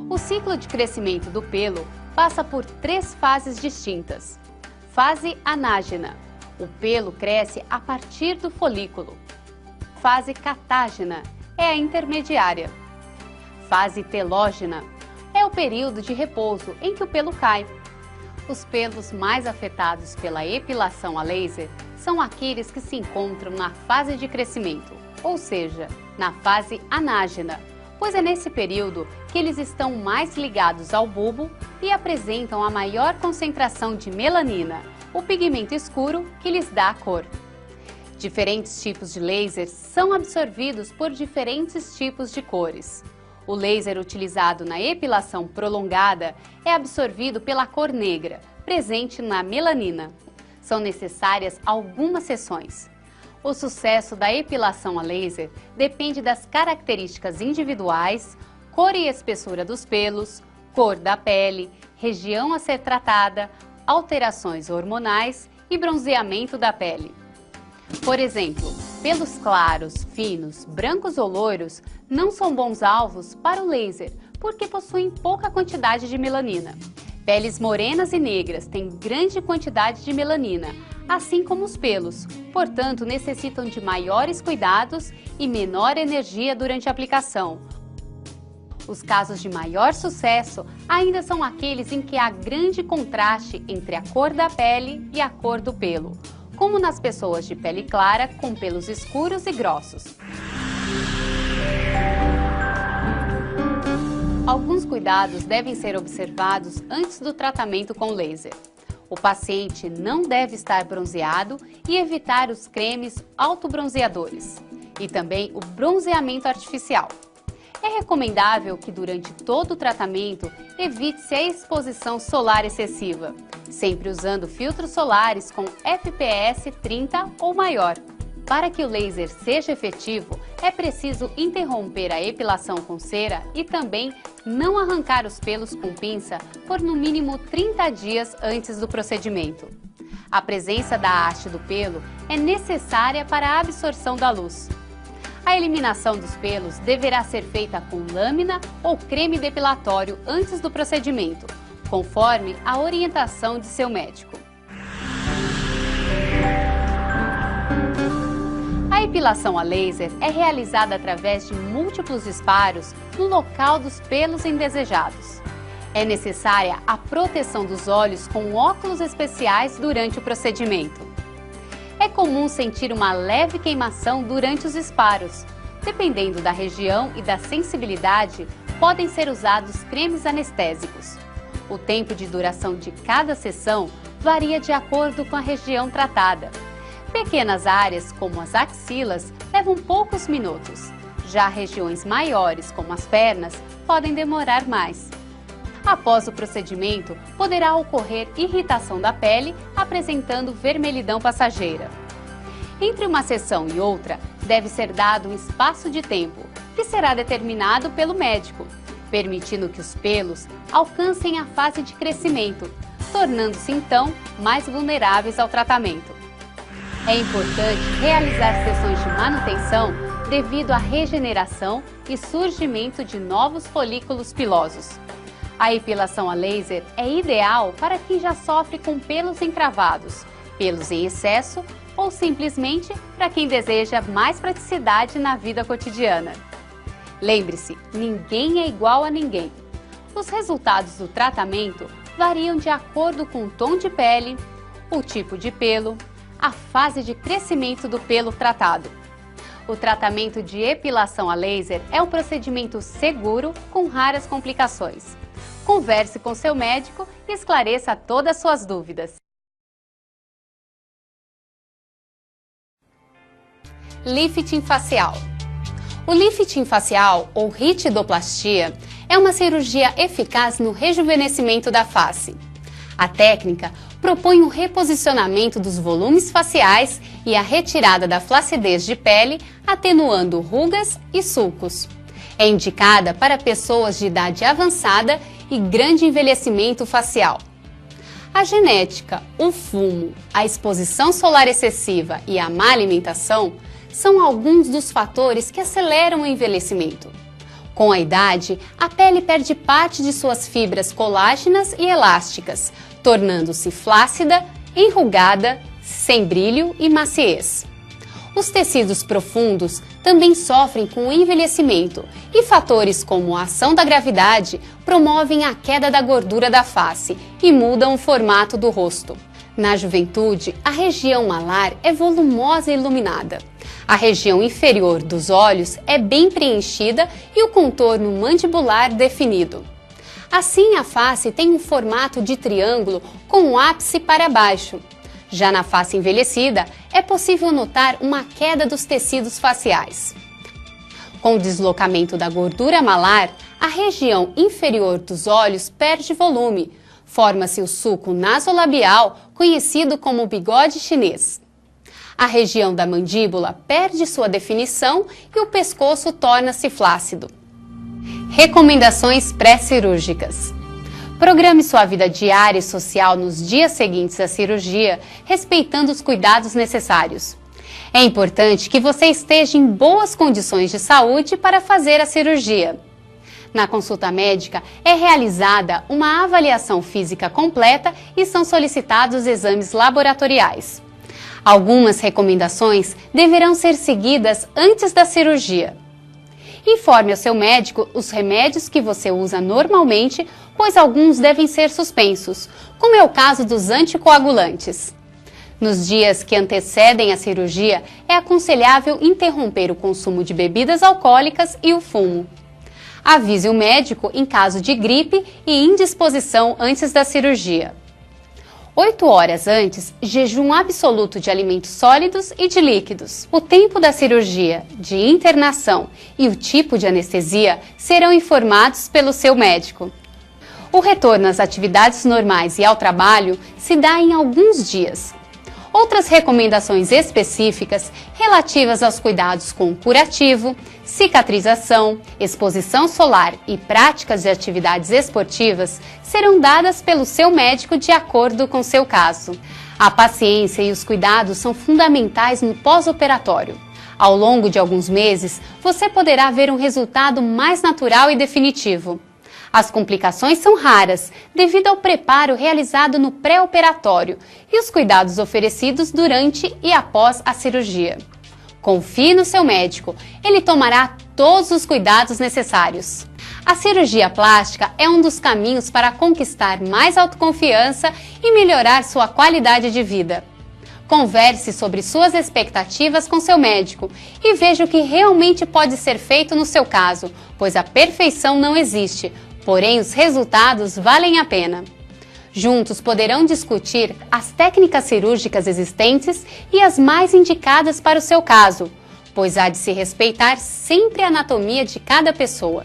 O ciclo de crescimento do pelo passa por 3 fases distintas. Fase anágena. O pelo cresce a partir do folículo. Fase catágena é a intermediária. Fase telógena é o período de repouso em que o pelo cai. Os pelos mais afetados pela epilação a laser são aqueles que se encontram na fase de crescimento, ou seja, na fase anágena, pois é nesse período que eles estão mais ligados ao bulbo e apresentam a maior concentração de melanina, o pigmento escuro que lhes dá a cor. Diferentes tipos de laser são absorvidos por diferentes tipos de cores. O laser utilizado na epilação prolongada é absorvido pela cor negra, presente na melanina. São necessárias algumas sessões. O sucesso da epilação a laser depende das características individuais, cor e espessura dos pelos, cor da pele, região a ser tratada, alterações hormonais e bronzeamento da pele. Por exemplo, pelos claros, finos, brancos ou loiros não são bons alvos para o laser, porque possuem pouca quantidade de melanina. Peles morenas e negras têm grande quantidade de melanina, assim como os pelos, portanto necessitam de maiores cuidados e menor energia durante a aplicação. Os casos de maior sucesso ainda são aqueles em que há grande contraste entre a cor da pele e a cor do pelo, como nas pessoas de pele clara com pelos escuros e grossos. Alguns cuidados devem ser observados antes do tratamento com laser. O paciente não deve estar bronzeado e evitar os cremes autobronzeadores e também o bronzeamento artificial. É recomendável que durante todo o tratamento evite-se a exposição solar excessiva, sempre usando filtros solares com FPS 30 ou maior. Para que o laser seja efetivo, é preciso interromper a epilação com cera e também não arrancar os pelos com pinça por no mínimo 30 dias antes do procedimento. A presença da haste do pelo é necessária para a absorção da luz. A eliminação dos pelos deverá ser feita com lâmina ou creme depilatório antes do procedimento, conforme a orientação de seu médico. A epilação a laser é realizada através de múltiplos disparos no local dos pelos indesejados. É necessária a proteção dos olhos com óculos especiais durante o procedimento. É comum sentir uma leve queimação durante os disparos. Dependendo da região e da sensibilidade, podem ser usados cremes anestésicos. O tempo de duração de cada sessão varia de acordo com a região tratada. Pequenas áreas, como as axilas, levam poucos minutos. Já regiões maiores, como as pernas, podem demorar mais. Após o procedimento, poderá ocorrer irritação da pele, apresentando vermelhidão passageira. Entre uma sessão e outra, deve ser dado um espaço de tempo, que será determinado pelo médico, permitindo que os pelos alcancem a fase de crescimento, tornando-se então mais vulneráveis ao tratamento. É importante realizar sessões de manutenção devido à regeneração e surgimento de novos folículos pilosos. A epilação a laser é ideal para quem já sofre com pelos encravados, pelos em excesso ou simplesmente para quem deseja mais praticidade na vida cotidiana. Lembre-se, ninguém é igual a ninguém. Os resultados do tratamento variam de acordo com o tom de pele, o tipo de pelo, a fase de crescimento do pelo tratado. O tratamento de epilação a laser é um procedimento seguro com raras complicações. Converse com seu médico e esclareça todas as suas dúvidas. Lifting facial. O lifting facial, ou ritidoplastia, é uma cirurgia eficaz no rejuvenescimento da face. A técnica propõe um reposicionamento dos volumes faciais e a retirada da flacidez de pele, atenuando rugas e sulcos. É indicada para pessoas de idade avançada e grande envelhecimento facial. A genética, o fumo, a exposição solar excessiva e a má alimentação são alguns dos fatores que aceleram o envelhecimento. Com a idade, a pele perde parte de suas fibras colágenas e elásticas, tornando-se flácida, enrugada, sem brilho e maciez. Os tecidos profundos também sofrem com o envelhecimento e fatores como a ação da gravidade promovem a queda da gordura da face e mudam o formato do rosto. Na juventude, a região malar é volumosa e iluminada. A região inferior dos olhos é bem preenchida e o contorno mandibular definido. Assim, a face tem um formato de triângulo com o ápice para baixo. Já na face envelhecida, é possível notar uma queda dos tecidos faciais. Com o deslocamento da gordura malar, a região inferior dos olhos perde volume. Forma-se o sulco nasolabial, conhecido como bigode chinês. A região da mandíbula perde sua definição e o pescoço torna-se flácido. Recomendações pré-cirúrgicas. Programe sua vida diária e social nos dias seguintes à cirurgia, respeitando os cuidados necessários. É importante que você esteja em boas condições de saúde para fazer a cirurgia. Na consulta médica, é realizada uma avaliação física completa e são solicitados exames laboratoriais. Algumas recomendações deverão ser seguidas antes da cirurgia. Informe ao seu médico os remédios que você usa normalmente, pois alguns devem ser suspensos, como é o caso dos anticoagulantes. Nos dias que antecedem a cirurgia, é aconselhável interromper o consumo de bebidas alcoólicas e o fumo. Avise o médico em caso de gripe e indisposição antes da cirurgia. 8 horas antes, jejum absoluto de alimentos sólidos e de líquidos. O tempo da cirurgia, de internação e o tipo de anestesia serão informados pelo seu médico. O retorno às atividades normais e ao trabalho se dá em alguns dias. Outras recomendações específicas relativas aos cuidados com curativo, cicatrização, exposição solar e práticas de atividades esportivas serão dadas pelo seu médico de acordo com seu caso. A paciência e os cuidados são fundamentais no pós-operatório. Ao longo de alguns meses, você poderá ver um resultado mais natural e definitivo. As complicações são raras, devido ao preparo realizado no pré-operatório e os cuidados oferecidos durante e após a cirurgia. Confie no seu médico, ele tomará todos os cuidados necessários. A cirurgia plástica é um dos caminhos para conquistar mais autoconfiança e melhorar sua qualidade de vida. Converse sobre suas expectativas com seu médico e veja o que realmente pode ser feito no seu caso, pois a perfeição não existe. Porém, os resultados valem a pena. Juntos poderão discutir as técnicas cirúrgicas existentes e as mais indicadas para o seu caso, pois há de se respeitar sempre a anatomia de cada pessoa.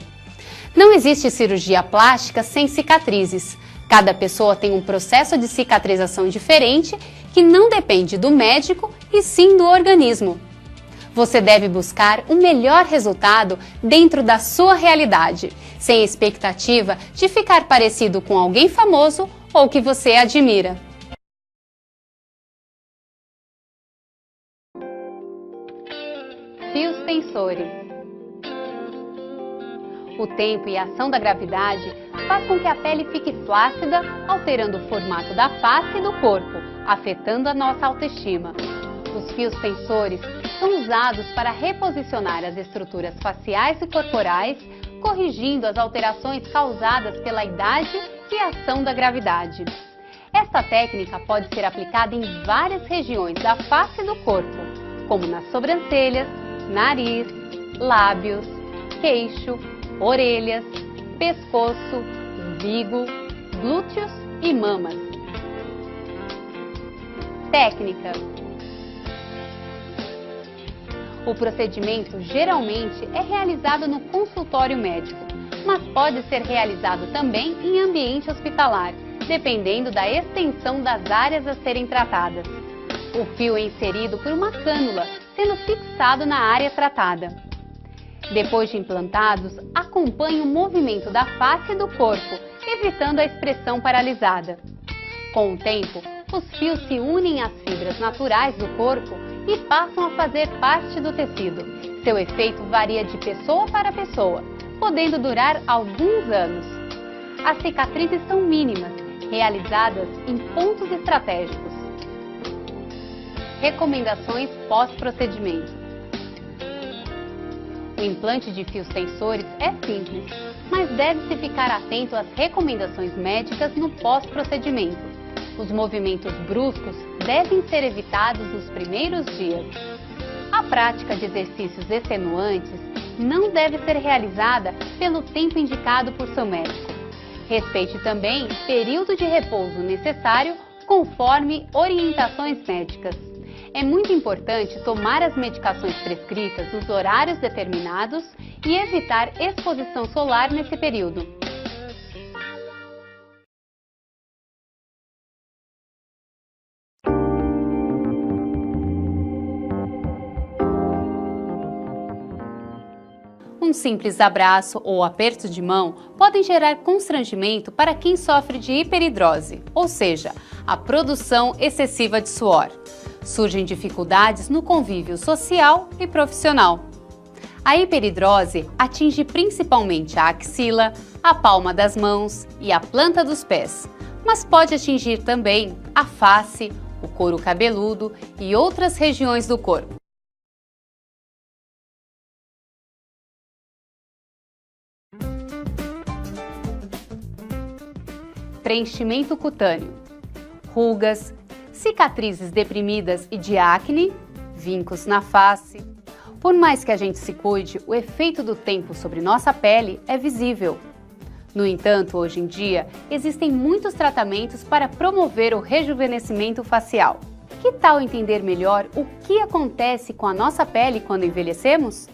Não existe cirurgia plástica sem cicatrizes. Cada pessoa tem um processo de cicatrização diferente que não depende do médico e sim do organismo. Você deve buscar o melhor resultado dentro da sua realidade, sem expectativa de ficar parecido com alguém famoso ou que você admira. Fios tensores. O tempo e a ação da gravidade faz com que a pele fique flácida, alterando o formato da face e do corpo, afetando a nossa autoestima. Os fios tensores são usados para reposicionar as estruturas faciais e corporais, corrigindo as alterações causadas pela idade e a ação da gravidade. Esta técnica pode ser aplicada em várias regiões da face e do corpo, como nas sobrancelhas, nariz, lábios, queixo, orelhas, pescoço, umbigo, glúteos e mamas. Técnica. O procedimento geralmente é realizado no consultório médico, mas pode ser realizado também em ambiente hospitalar, dependendo da extensão das áreas a serem tratadas. O fio é inserido por uma cânula, sendo fixado na área tratada. Depois de implantados, acompanhe o movimento da face e do corpo, evitando a expressão paralisada. Com o tempo, os fios se unem às fibras naturais do corpo e passam a fazer parte do tecido. Seu efeito varia de pessoa para pessoa, podendo durar alguns anos. As cicatrizes são mínimas, realizadas em pontos estratégicos. Recomendações pós-procedimento. O implante de fios tensores é simples, mas deve-se ficar atento às recomendações médicas no pós-procedimento. Os movimentos bruscos devem ser evitados nos primeiros dias. A prática de exercícios extenuantes não deve ser realizada pelo tempo indicado por seu médico. Respeite também o período de repouso necessário conforme orientações médicas. É muito importante tomar as medicações prescritas nos horários determinados e evitar exposição solar nesse período. Um simples abraço ou aperto de mão podem gerar constrangimento para quem sofre de hiperidrose, ou seja, a produção excessiva de suor. Surgem dificuldades no convívio social e profissional. A hiperidrose atinge principalmente a axila, a palma das mãos e a planta dos pés, mas pode atingir também a face, o couro cabeludo e outras regiões do corpo. Preenchimento cutâneo, rugas, cicatrizes deprimidas e de acne, vincos na face. Por mais que a gente se cuide, o efeito do tempo sobre nossa pele é visível. No entanto, hoje em dia, existem muitos tratamentos para promover o rejuvenescimento facial. Que tal entender melhor o que acontece com a nossa pele quando envelhecemos?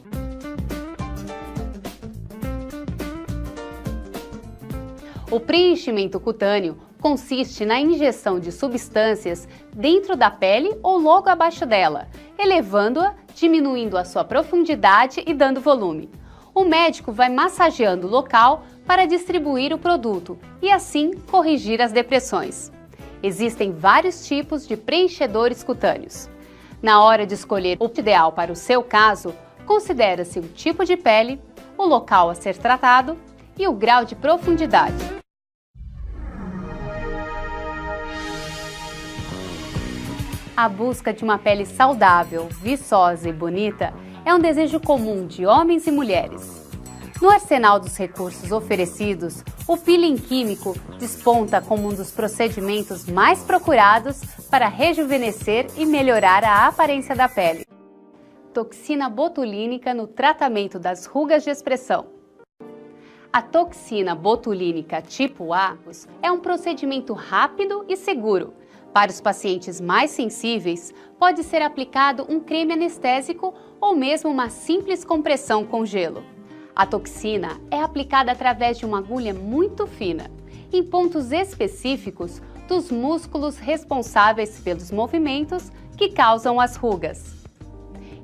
O preenchimento cutâneo consiste na injeção de substâncias dentro da pele ou logo abaixo dela, elevando-a, diminuindo a sua profundidade e dando volume. O médico vai massageando o local para distribuir o produto e assim corrigir as depressões. Existem vários tipos de preenchedores cutâneos. Na hora de escolher o ideal para o seu caso, considera-se o tipo de pele, o local a ser tratado e o grau de profundidade. A busca de uma pele saudável, viçosa e bonita é um desejo comum de homens e mulheres. No arsenal dos recursos oferecidos, o peeling químico desponta como um dos procedimentos mais procurados para rejuvenescer e melhorar a aparência da pele. Toxina botulínica no tratamento das rugas de expressão. A toxina botulínica tipo A é um procedimento rápido e seguro. Para os pacientes mais sensíveis, pode ser aplicado um creme anestésico ou mesmo uma simples compressão com gelo. A toxina é aplicada através de uma agulha muito fina, em pontos específicos dos músculos responsáveis pelos movimentos que causam as rugas.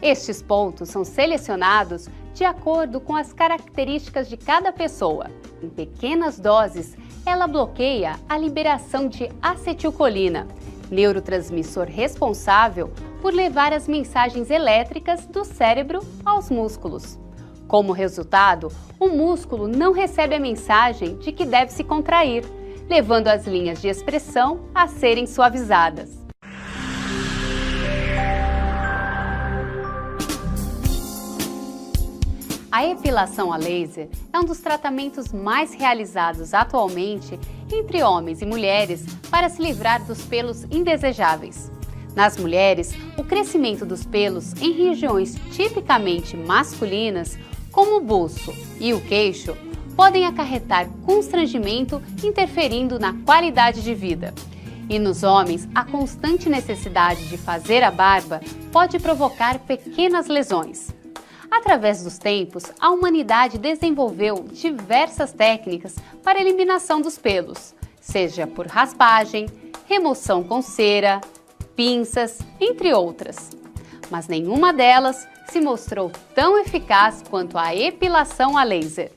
Estes pontos são selecionados de acordo com as características de cada pessoa. Em pequenas doses, ela bloqueia a liberação de acetilcolina, neurotransmissor responsável por levar as mensagens elétricas do cérebro aos músculos. Como resultado, o músculo não recebe a mensagem de que deve se contrair, levando as linhas de expressão a serem suavizadas. A epilação a laser é um dos tratamentos mais realizados atualmente entre homens e mulheres para se livrar dos pelos indesejáveis. Nas mulheres, o crescimento dos pelos em regiões tipicamente masculinas, como o buço e o queixo, podem acarretar constrangimento, interferindo na qualidade de vida. E nos homens, a constante necessidade de fazer a barba pode provocar pequenas lesões. Através dos tempos, a humanidade desenvolveu diversas técnicas para a eliminação dos pelos, seja por raspagem, remoção com cera, pinças, entre outras. Mas nenhuma delas se mostrou tão eficaz quanto a epilação a laser.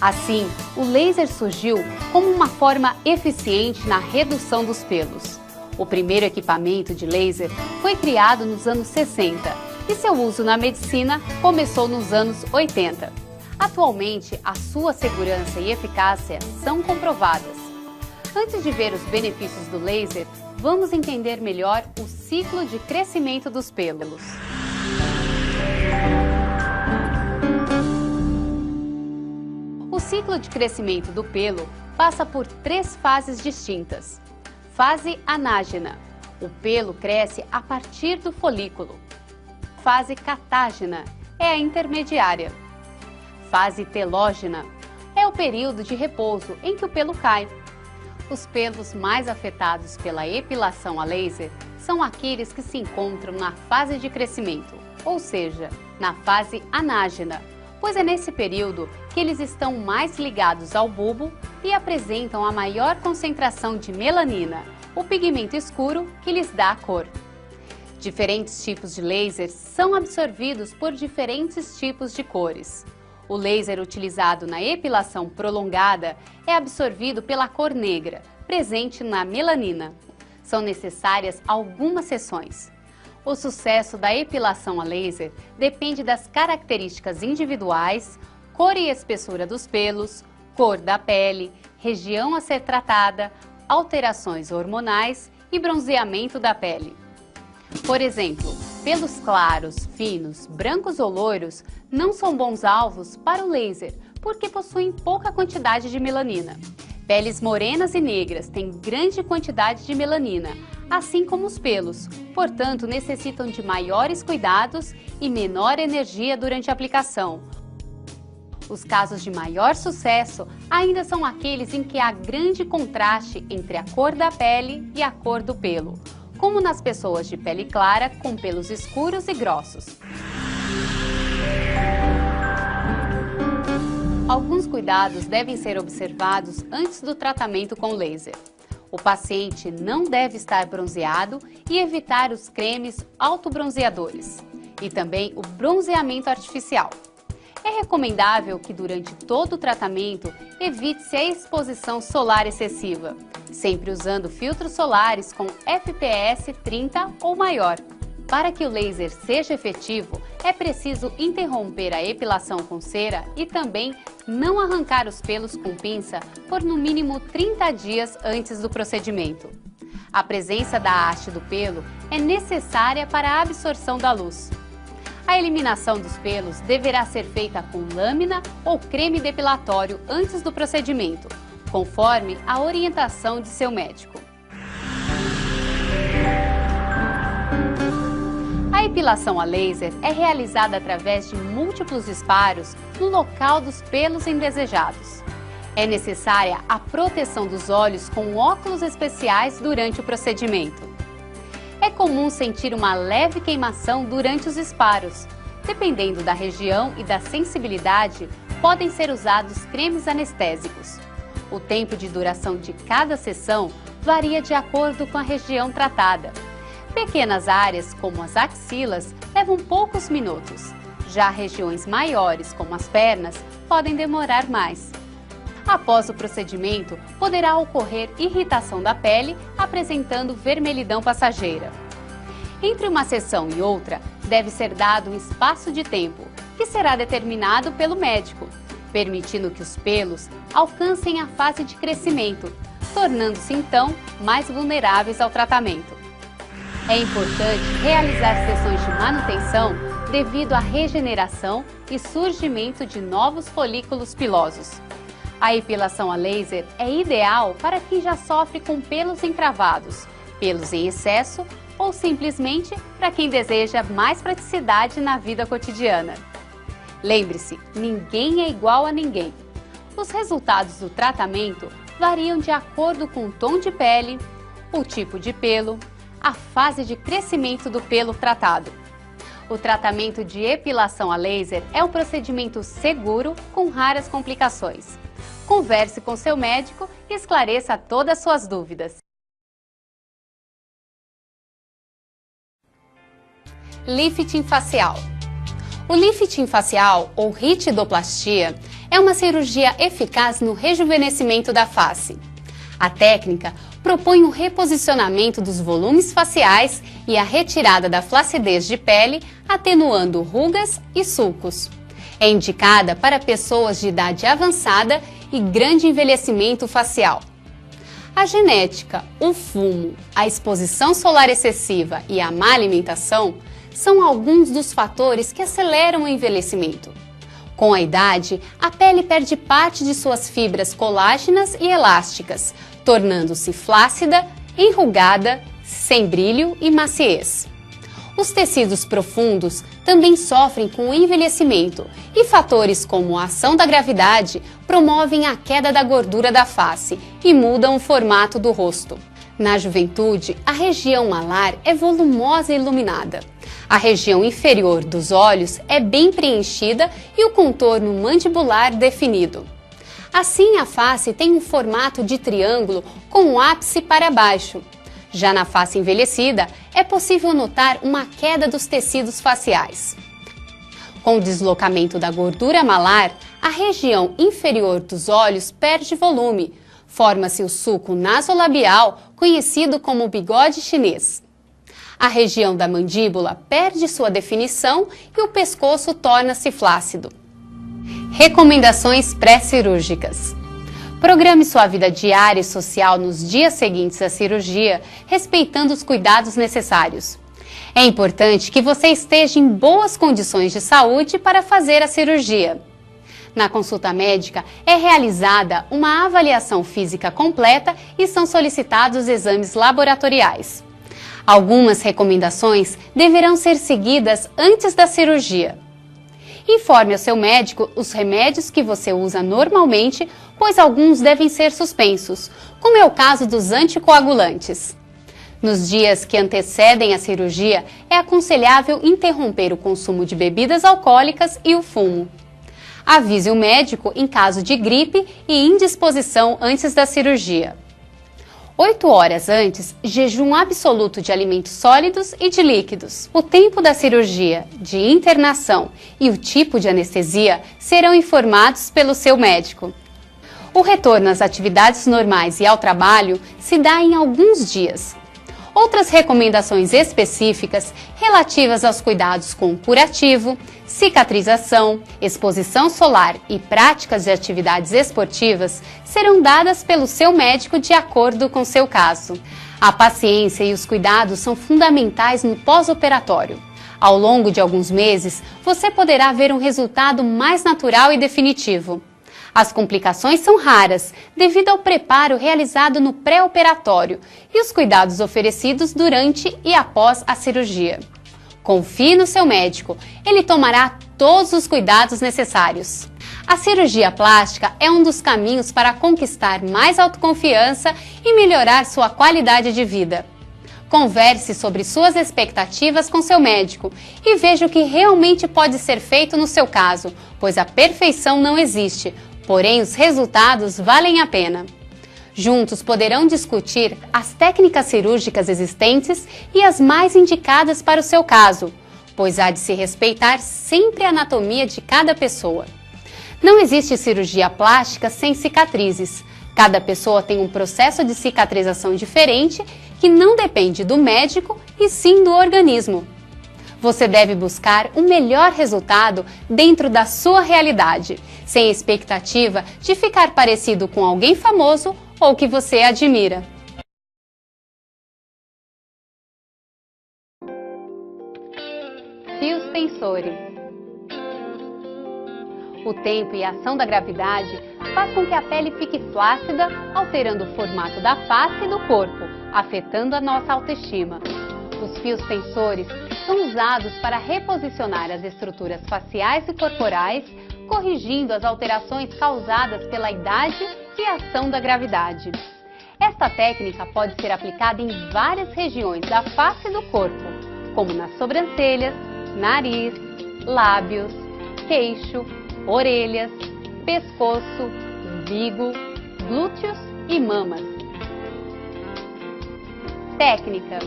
Assim, o laser surgiu como uma forma eficiente na redução dos pelos. O primeiro equipamento de laser foi criado nos anos 60 e seu uso na medicina começou nos anos 80. Atualmente, a sua segurança e eficácia são comprovadas. Antes de ver os benefícios do laser, vamos entender melhor o ciclo de crescimento dos pelos. O ciclo de crescimento do pelo passa por 3 fases distintas. Fase anágena. O pelo cresce a partir do folículo. Fase catágena é a intermediária. Fase telógena é o período de repouso em que o pelo cai. Os pelos mais afetados pela epilação a laser são aqueles que se encontram na fase de crescimento, ou seja, na fase anágena, pois é nesse período que eles estão mais ligados ao bulbo e apresentam a maior concentração de melanina, o pigmento escuro que lhes dá a cor. Diferentes tipos de lasers são absorvidos por diferentes tipos de cores. O laser utilizado na epilação prolongada é absorvido pela cor negra, presente na melanina. São necessárias algumas sessões. O sucesso da epilação a laser depende das características individuais, cor e espessura dos pelos, cor da pele, região a ser tratada, alterações hormonais e bronzeamento da pele. Por exemplo, pelos claros, finos, brancos ou loiros não são bons alvos para o laser, porque possuem pouca quantidade de melanina. Peles morenas e negras têm grande quantidade de melanina, assim como os pelos, portanto necessitam de maiores cuidados e menor energia durante a aplicação. Os casos de maior sucesso ainda são aqueles em que há grande contraste entre a cor da pele e a cor do pelo, como nas pessoas de pele clara com pelos escuros e grossos. Alguns cuidados devem ser observados antes do tratamento com laser. O paciente não deve estar bronzeado e evitar os cremes autobronzeadores e também o bronzeamento artificial. É recomendável que durante todo o tratamento evite-se a exposição solar excessiva, sempre usando filtros solares com FPS 30 ou maior. Para que o laser seja efetivo, é preciso interromper a epilação com cera e também não arrancar os pelos com pinça por no mínimo 30 dias antes do procedimento. A presença da haste do pelo é necessária para a absorção da luz. A eliminação dos pelos deverá ser feita com lâmina ou creme depilatório antes do procedimento, conforme a orientação de seu médico. A epilação a laser é realizada através de múltiplos disparos no local dos pelos indesejados. É necessária a proteção dos olhos com óculos especiais durante o procedimento. É comum sentir uma leve queimação durante os disparos. Dependendo da região e da sensibilidade, podem ser usados cremes anestésicos. O tempo de duração de cada sessão varia de acordo com a região tratada. Pequenas áreas, como as axilas, levam poucos minutos. Já regiões maiores, como as pernas, podem demorar mais. Após o procedimento, poderá ocorrer irritação da pele, apresentando vermelhidão passageira. Entre uma sessão e outra, deve ser dado um espaço de tempo, que será determinado pelo médico, permitindo que os pelos alcancem a fase de crescimento, tornando-se então mais vulneráveis ao tratamento. É importante realizar sessões de manutenção devido à regeneração e surgimento de novos folículos pilosos. A epilação a laser é ideal para quem já sofre com pelos encravados, pelos em excesso ou simplesmente para quem deseja mais praticidade na vida cotidiana. Lembre-se, ninguém é igual a ninguém. Os resultados do tratamento variam de acordo com o tom de pele, o tipo de pelo, a fase de crescimento do pelo tratado. O tratamento de epilação a laser é um procedimento seguro com raras complicações. Converse com seu médico e esclareça todas as suas dúvidas. Lifting facial. O lifting facial, ou ritidoplastia, é uma cirurgia eficaz no rejuvenescimento da face. A técnica propõe o reposicionamento dos volumes faciais e a retirada da flacidez de pele, atenuando rugas e sulcos. É indicada para pessoas de idade avançada e grande envelhecimento facial. A genética, o fumo, a exposição solar excessiva e a má alimentação são alguns dos fatores que aceleram o envelhecimento. Com a idade, a pele perde parte de suas fibras colágenas e elásticas, tornando-se flácida, enrugada, sem brilho e maciez. Os tecidos profundos também sofrem com o envelhecimento e fatores como a ação da gravidade promovem a queda da gordura da face e mudam o formato do rosto. Na juventude, a região malar é volumosa e iluminada. A região inferior dos olhos é bem preenchida e o contorno mandibular definido. Assim, a face tem um formato de triângulo com o ápice para baixo. Já na face envelhecida, é possível notar uma queda dos tecidos faciais. Com o deslocamento da gordura malar, a região inferior dos olhos perde volume. Forma-se o sulco nasolabial, conhecido como bigode chinês. A região da mandíbula perde sua definição e o pescoço torna-se flácido. Recomendações pré-cirúrgicas. Programe sua vida diária e social nos dias seguintes à cirurgia, respeitando os cuidados necessários. É importante que você esteja em boas condições de saúde para fazer a cirurgia. Na consulta médica, é realizada uma avaliação física completa e são solicitados exames laboratoriais. Algumas recomendações deverão ser seguidas antes da cirurgia. Informe ao seu médico os remédios que você usa normalmente, pois alguns devem ser suspensos, como é o caso dos anticoagulantes. Nos dias que antecedem a cirurgia, é aconselhável interromper o consumo de bebidas alcoólicas e o fumo. Avise o médico em caso de gripe e indisposição antes da cirurgia. 8 horas antes, jejum absoluto de alimentos sólidos e de líquidos. O tempo da cirurgia, de internação e o tipo de anestesia serão informados pelo seu médico. O retorno às atividades normais e ao trabalho se dá em alguns dias. Outras recomendações específicas relativas aos cuidados com curativo, cicatrização, exposição solar e práticas de atividades esportivas serão dadas pelo seu médico de acordo com seu caso. A paciência e os cuidados são fundamentais no pós-operatório. Ao longo de alguns meses, você poderá ver um resultado mais natural e definitivo. As complicações são raras, devido ao preparo realizado no pré-operatório e os cuidados oferecidos durante e após a cirurgia. Confie no seu médico, ele tomará todos os cuidados necessários. A cirurgia plástica é um dos caminhos para conquistar mais autoconfiança e melhorar sua qualidade de vida. Converse sobre suas expectativas com seu médico e veja o que realmente pode ser feito no seu caso, pois a perfeição não existe. Porém, os resultados valem a pena. Juntos poderão discutir as técnicas cirúrgicas existentes e as mais indicadas para o seu caso, pois há de se respeitar sempre a anatomia de cada pessoa. Não existe cirurgia plástica sem cicatrizes. Cada pessoa tem um processo de cicatrização diferente que não depende do médico e sim do organismo. Você deve buscar o melhor resultado dentro da sua realidade, sem expectativa de ficar parecido com alguém famoso ou que você admira. Fios tensores. O tempo e a ação da gravidade faz com que a pele fique flácida, alterando o formato da face e do corpo, afetando a nossa autoestima. Os fios tensores são usados para reposicionar as estruturas faciais e corporais, corrigindo as alterações causadas pela idade e ação da gravidade. Esta técnica pode ser aplicada em várias regiões da face e do corpo, como nas sobrancelhas, nariz, lábios, queixo, orelhas, pescoço, umbigo, glúteos e mamas. Técnica.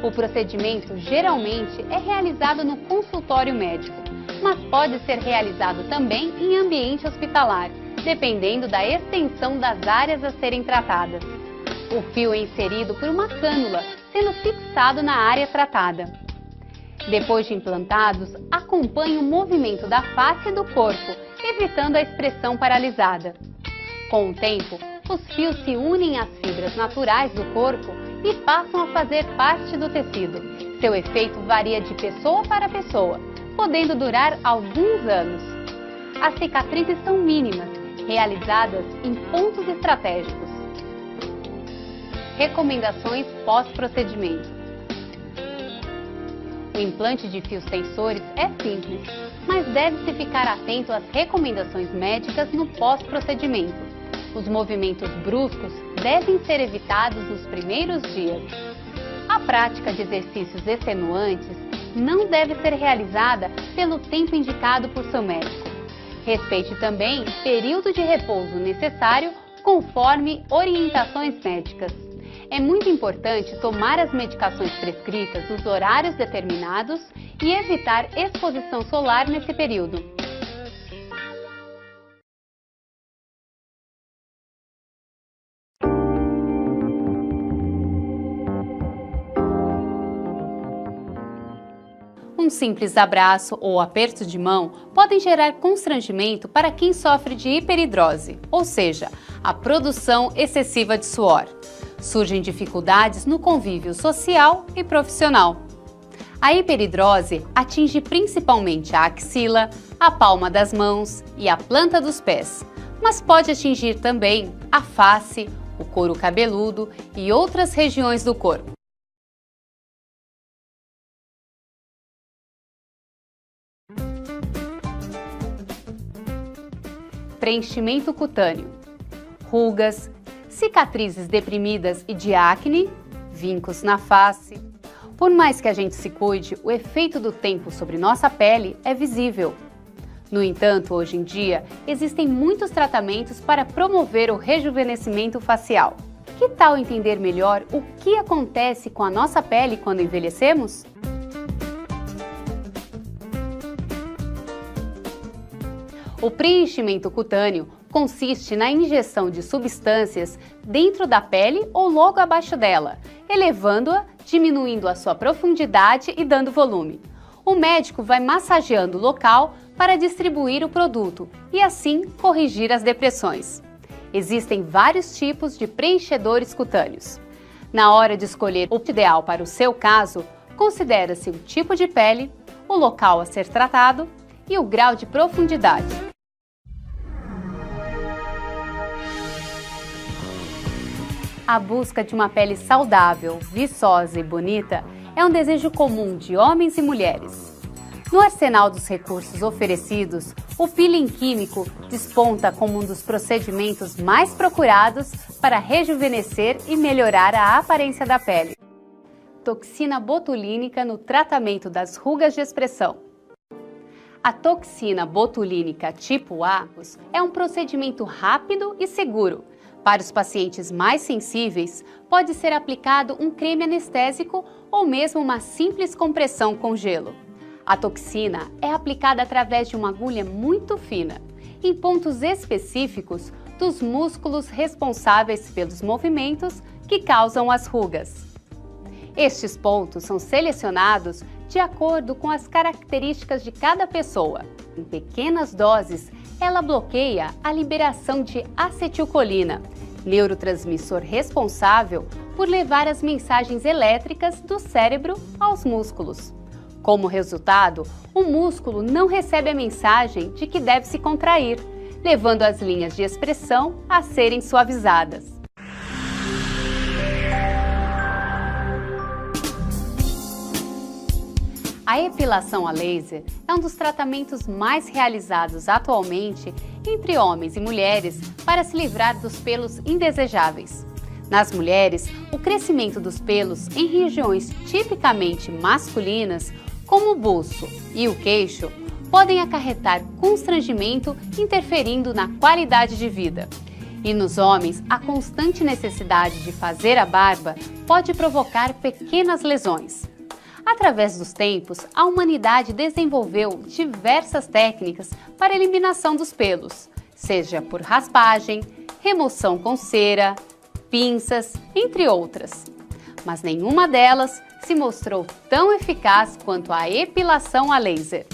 O procedimento geralmente é realizado no consultório médico, mas pode ser realizado também em ambiente hospitalar, dependendo da extensão das áreas a serem tratadas. O fio é inserido por uma cânula, sendo fixado na área tratada. Depois de implantados, acompanhe o movimento da face e do corpo, evitando a expressão paralisada. Com o tempo, os fios se unem às fibras naturais do corpo e passam a fazer parte do tecido. Seu efeito varia de pessoa para pessoa, podendo durar alguns anos. As cicatrizes são mínimas, realizadas em pontos estratégicos. Recomendações pós-procedimento. O implante de fios tensores é simples, mas deve-se ficar atento às recomendações médicas no pós-procedimento. Os movimentos bruscos devem ser evitados nos primeiros dias. A prática de exercícios extenuantes não deve ser realizada pelo tempo indicado por seu médico. Respeite também o período de repouso necessário conforme orientações médicas. É muito importante tomar as medicações prescritas nos horários determinados e evitar exposição solar nesse período. Um simples abraço ou aperto de mão podem gerar constrangimento para quem sofre de hiperidrose, ou seja, a produção excessiva de suor. Surgem dificuldades no convívio social e profissional. A hiperidrose atinge principalmente a axila, a palma das mãos e a planta dos pés, mas pode atingir também a face, o couro cabeludo e outras regiões do corpo. Preenchimento cutâneo, rugas, cicatrizes deprimidas e de acne, vincos na face. Por mais que a gente se cuide, o efeito do tempo sobre nossa pele é visível. No entanto, hoje em dia, existem muitos tratamentos para promover o rejuvenescimento facial. Que tal entender melhor o que acontece com a nossa pele quando envelhecemos? O preenchimento cutâneo consiste na injeção de substâncias dentro da pele ou logo abaixo dela, elevando-a, diminuindo a sua profundidade e dando volume. O médico vai massageando o local para distribuir o produto e assim corrigir as depressões. Existem vários tipos de preenchedores cutâneos. Na hora de escolher o ideal para o seu caso, considera-se o tipo de pele, o local a ser tratado e o grau de profundidade. A busca de uma pele saudável, viçosa e bonita é um desejo comum de homens e mulheres. No arsenal dos recursos oferecidos, o peeling químico desponta como um dos procedimentos mais procurados para rejuvenescer e melhorar a aparência da pele. Toxina botulínica no tratamento das rugas de expressão. A toxina botulínica tipo A é um procedimento rápido e seguro. Para os pacientes mais sensíveis, pode ser aplicado um creme anestésico ou mesmo uma simples compressão com gelo. A toxina é aplicada através de uma agulha muito fina, em pontos específicos dos músculos responsáveis pelos movimentos que causam as rugas. Estes pontos são selecionados de acordo com as características de cada pessoa. Em pequenas doses, ela bloqueia a liberação de acetilcolina, neurotransmissor responsável por levar as mensagens elétricas do cérebro aos músculos. Como resultado, o músculo não recebe a mensagem de que deve se contrair, levando as linhas de expressão a serem suavizadas. A epilação a laser é um dos tratamentos mais realizados atualmente entre homens e mulheres para se livrar dos pelos indesejáveis. Nas mulheres, o crescimento dos pelos em regiões tipicamente masculinas, como o buço e o queixo, podem acarretar constrangimento, interferindo na qualidade de vida. E nos homens, a constante necessidade de fazer a barba pode provocar pequenas lesões. Através dos tempos, a humanidade desenvolveu diversas técnicas para a eliminação dos pelos, seja por raspagem, remoção com cera, pinças, entre outras. Mas nenhuma delas se mostrou tão eficaz quanto a epilação a laser.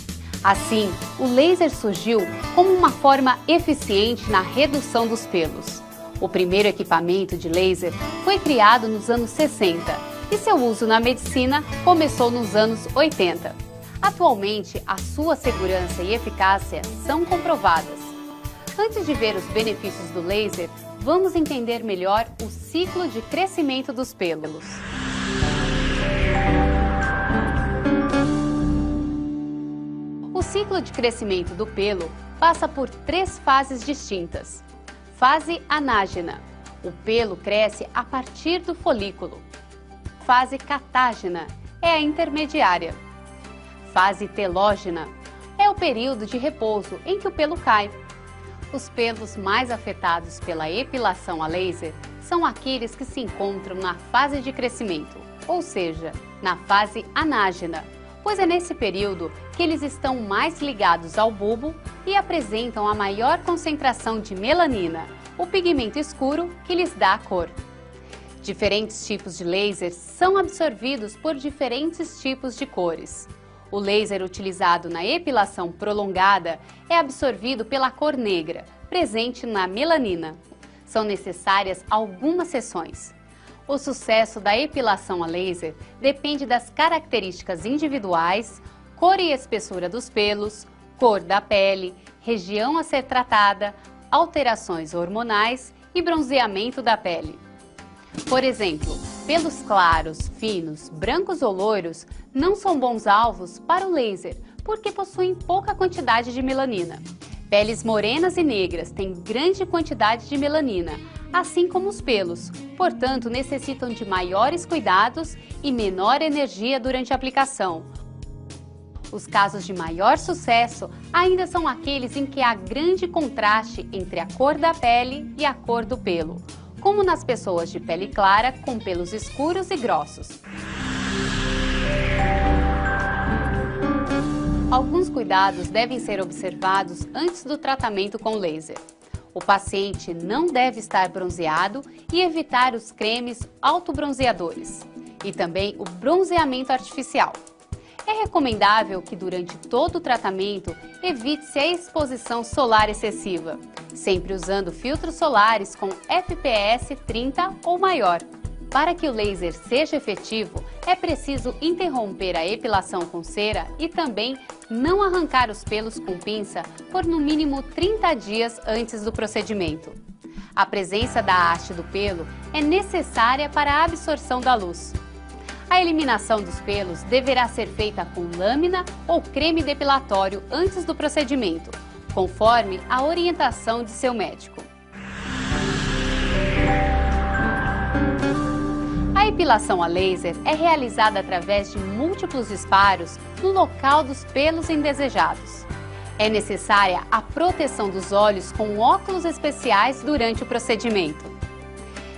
Assim, o laser surgiu como uma forma eficiente na redução dos pelos. O primeiro equipamento de laser foi criado nos anos 60. E seu uso na medicina começou nos anos 80. Atualmente, a sua segurança e eficácia são comprovadas. Antes de ver os benefícios do laser, vamos entender melhor o ciclo de crescimento dos pelos. O ciclo de crescimento do pelo passa por 3 fases distintas: Fase anágena. O pelo cresce a partir do folículo. Fase catágena. É a intermediária. Fase telógena. É o período de repouso em que o pelo cai. Os pelos mais afetados pela epilação a laser são aqueles que se encontram na fase de crescimento, ou seja, na fase anágena, pois é nesse período que eles estão mais ligados ao bulbo e apresentam a maior concentração de melanina, o pigmento escuro que lhes dá a cor. Diferentes tipos de laser são absorvidos por diferentes tipos de cores. O laser utilizado na epilação prolongada é absorvido pela cor negra, presente na melanina. São necessárias algumas sessões. O sucesso da epilação a laser depende das características individuais, cor e espessura dos pelos, cor da pele, região a ser tratada, alterações hormonais e bronzeamento da pele. Por exemplo, pelos claros, finos, brancos ou loiros não são bons alvos para o laser, porque possuem pouca quantidade de melanina. Peles morenas e negras têm grande quantidade de melanina, assim como os pelos, portanto necessitam de maiores cuidados e menor energia durante a aplicação. Os casos de maior sucesso ainda são aqueles em que há grande contraste entre a cor da pele e a cor do pelo, como nas pessoas de pele clara com pelos escuros e grossos. Alguns cuidados devem ser observados antes do tratamento com laser. O paciente não deve estar bronzeado e evitar os cremes autobronzeadores e também o bronzeamento artificial. É recomendável que durante todo o tratamento evite-se a exposição solar excessiva, sempre usando filtros solares com FPS 30 ou maior. Para que o laser seja efetivo, é preciso interromper a epilação com cera e também não arrancar os pelos com pinça por no mínimo 30 dias antes do procedimento. A presença da haste do pelo é necessária para a absorção da luz. A eliminação dos pelos deverá ser feita com lâmina ou creme depilatório antes do procedimento, conforme a orientação de seu médico. A epilação a laser é realizada através de múltiplos disparos no local dos pelos indesejados. É necessária a proteção dos olhos com óculos especiais durante o procedimento.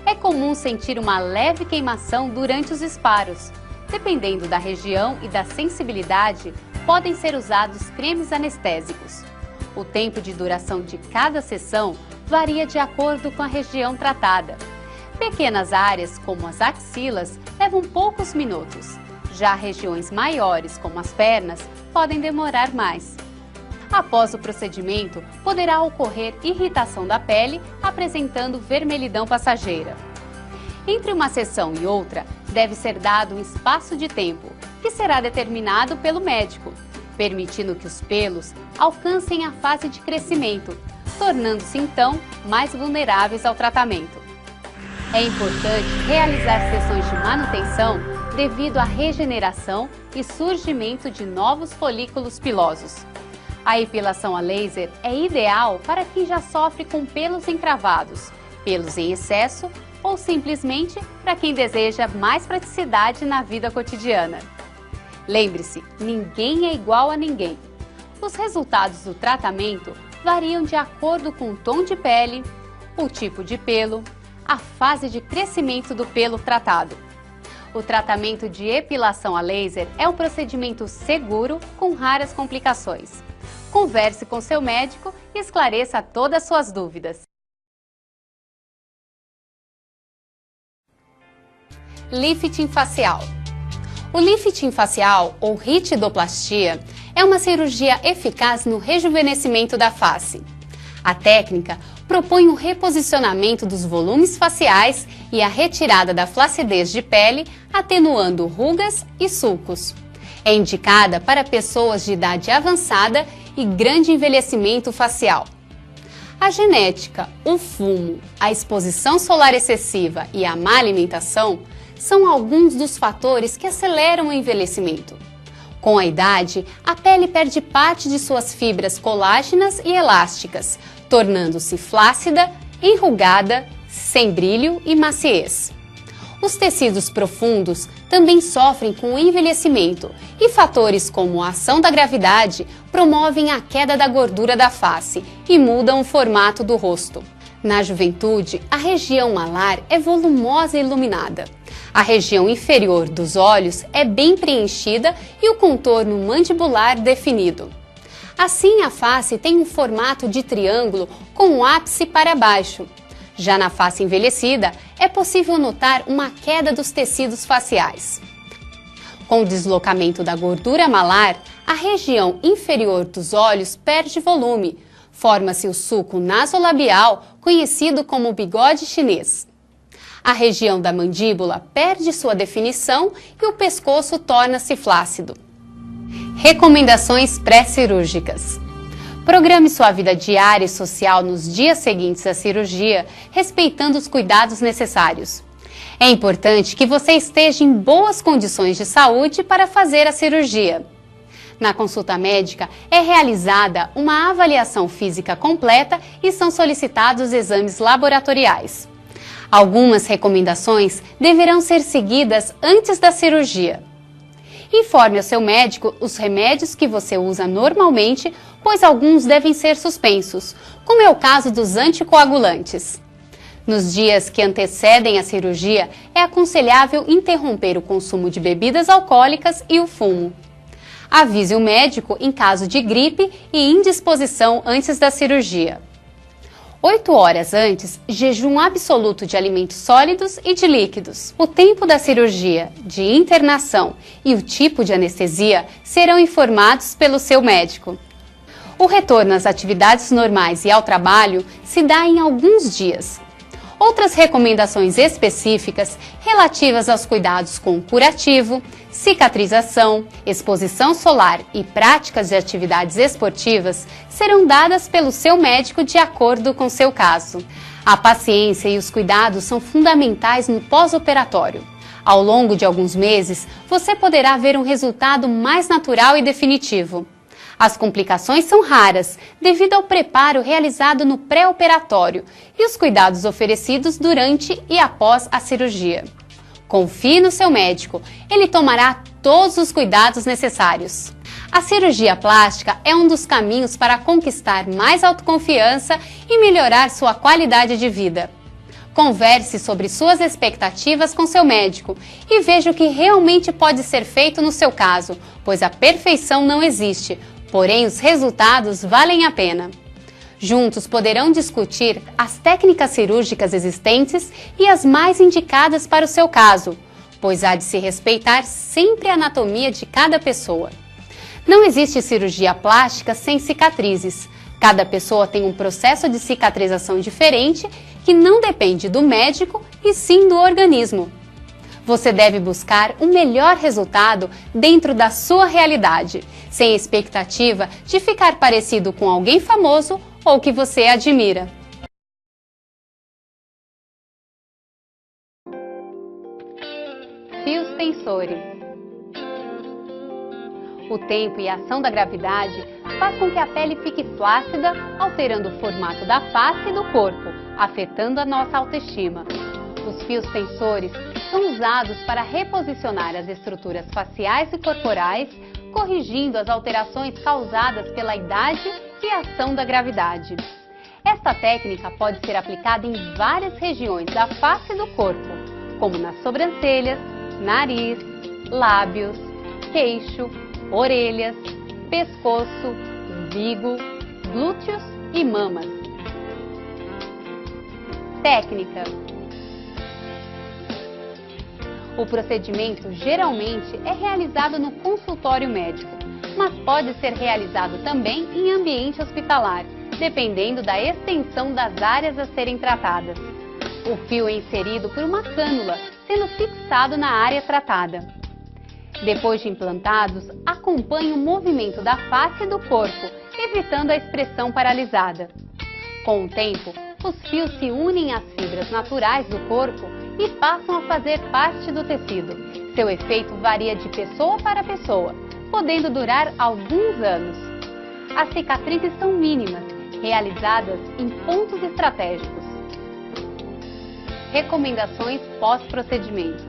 É comum sentir uma leve queimação durante os disparos. Dependendo da região e da sensibilidade, podem ser usados cremes anestésicos. O tempo de duração de cada sessão varia de acordo com a região tratada. Pequenas áreas, como as axilas, levam poucos minutos. Já regiões maiores, como as pernas, podem demorar mais. Após o procedimento, poderá ocorrer irritação da pele, apresentando vermelhidão passageira. Entre uma sessão e outra, deve ser dado um espaço de tempo, que será determinado pelo médico, permitindo que os pelos alcancem a fase de crescimento, tornando-se então mais vulneráveis ao tratamento. É importante realizar sessões de manutenção devido à regeneração e surgimento de novos folículos pilosos. A epilação a laser é ideal para quem já sofre com pelos encravados, pelos em excesso ou simplesmente para quem deseja mais praticidade na vida cotidiana. Lembre-se, ninguém é igual a ninguém. Os resultados do tratamento variam de acordo com o tom de pele, o tipo de pelo, a fase de crescimento do pelo tratado. O tratamento de epilação a laser é um procedimento seguro com raras complicações. Converse com seu médico e esclareça todas as suas dúvidas. Lifting facial. O lifting facial, ou ritidoplastia, é uma cirurgia eficaz no rejuvenescimento da face. A técnica propõe o reposicionamento dos volumes faciais e a retirada da flacidez de pele, atenuando rugas e sulcos. É indicada para pessoas de idade avançada e grande envelhecimento facial. A genética, o fumo, a exposição solar excessiva e a má alimentação são alguns dos fatores que aceleram o envelhecimento. Com a idade, a pele perde parte de suas fibras colágenas e elásticas, tornando-se flácida enrugada, sem brilho e maciez. Os tecidos profundos também sofrem com o envelhecimento e fatores como a ação da gravidade promovem a queda da gordura da face e mudam o formato do rosto. Na juventude, a região malar é volumosa e iluminada. A região inferior dos olhos é bem preenchida e o contorno mandibular definido. Assim, a face tem um formato de triângulo com o ápice para baixo. Já na face envelhecida, é possível notar uma queda dos tecidos faciais. Com o deslocamento da gordura malar, a região inferior dos olhos perde volume. Forma-se o sulco nasolabial, conhecido como bigode chinês. A região da mandíbula perde sua definição e o pescoço torna-se flácido. Recomendações pré-cirúrgicas. Programe sua vida diária e social nos dias seguintes à cirurgia, respeitando os cuidados necessários. É importante que você esteja em boas condições de saúde para fazer a cirurgia. Na consulta médica, é realizada uma avaliação física completa e são solicitados exames laboratoriais. Algumas recomendações deverão ser seguidas antes da cirurgia. Informe ao seu médico os remédios que você usa normalmente, pois alguns devem ser suspensos, como é o caso dos anticoagulantes. Nos dias que antecedem a cirurgia, é aconselhável interromper o consumo de bebidas alcoólicas e o fumo. Avise o médico em caso de gripe e indisposição antes da cirurgia. 8 horas antes, jejum absoluto de alimentos sólidos e de líquidos. O tempo da cirurgia, de internação e o tipo de anestesia serão informados pelo seu médico. O retorno às atividades normais e ao trabalho se dá em alguns dias. Outras recomendações específicas relativas aos cuidados com curativo, cicatrização, exposição solar e práticas de atividades esportivas serão dadas pelo seu médico de acordo com seu caso. A paciência e os cuidados são fundamentais no pós-operatório. Ao longo de alguns meses, você poderá ver um resultado mais natural e definitivo. As complicações são raras, devido ao preparo realizado no pré-operatório e os cuidados oferecidos durante e após a cirurgia. Confie no seu médico, ele tomará todos os cuidados necessários. A cirurgia plástica é um dos caminhos para conquistar mais autoconfiança e melhorar sua qualidade de vida. Converse sobre suas expectativas com seu médico e veja o que realmente pode ser feito no seu caso, pois a perfeição não existe. Porém, os resultados valem a pena. Juntos poderão discutir as técnicas cirúrgicas existentes e as mais indicadas para o seu caso, pois há de se respeitar sempre a anatomia de cada pessoa. Não existe cirurgia plástica sem cicatrizes. Cada pessoa tem um processo de cicatrização diferente que não depende do médico e sim do organismo. Você deve buscar o melhor resultado dentro da sua realidade, sem expectativa de ficar parecido com alguém famoso ou que você admira. Fios tensores. O tempo e a ação da gravidade faz com que a pele fique flácida, alterando o formato da face e do corpo, afetando a nossa autoestima. Os fios tensores são usados para reposicionar as estruturas faciais e corporais, corrigindo as alterações causadas pela idade e a ação da gravidade. Esta técnica pode ser aplicada em várias regiões da face e do corpo, como nas sobrancelhas, nariz, lábios, queixo, orelhas, pescoço, umbigo, glúteos e mamas. Técnica. O procedimento geralmente é realizado no consultório médico, mas pode ser realizado também em ambiente hospitalar, dependendo da extensão das áreas a serem tratadas. O fio é inserido por uma cânula, sendo fixado na área tratada. Depois de implantados, acompanhe o movimento da face e do corpo, evitando a expressão paralisada. Com o tempo, os fios se unem às fibras naturais do corpo e passam a fazer parte do tecido. Seu efeito varia de pessoa para pessoa, podendo durar alguns anos. As cicatrizes são mínimas, realizadas em pontos estratégicos. recomendações pós-procedimento.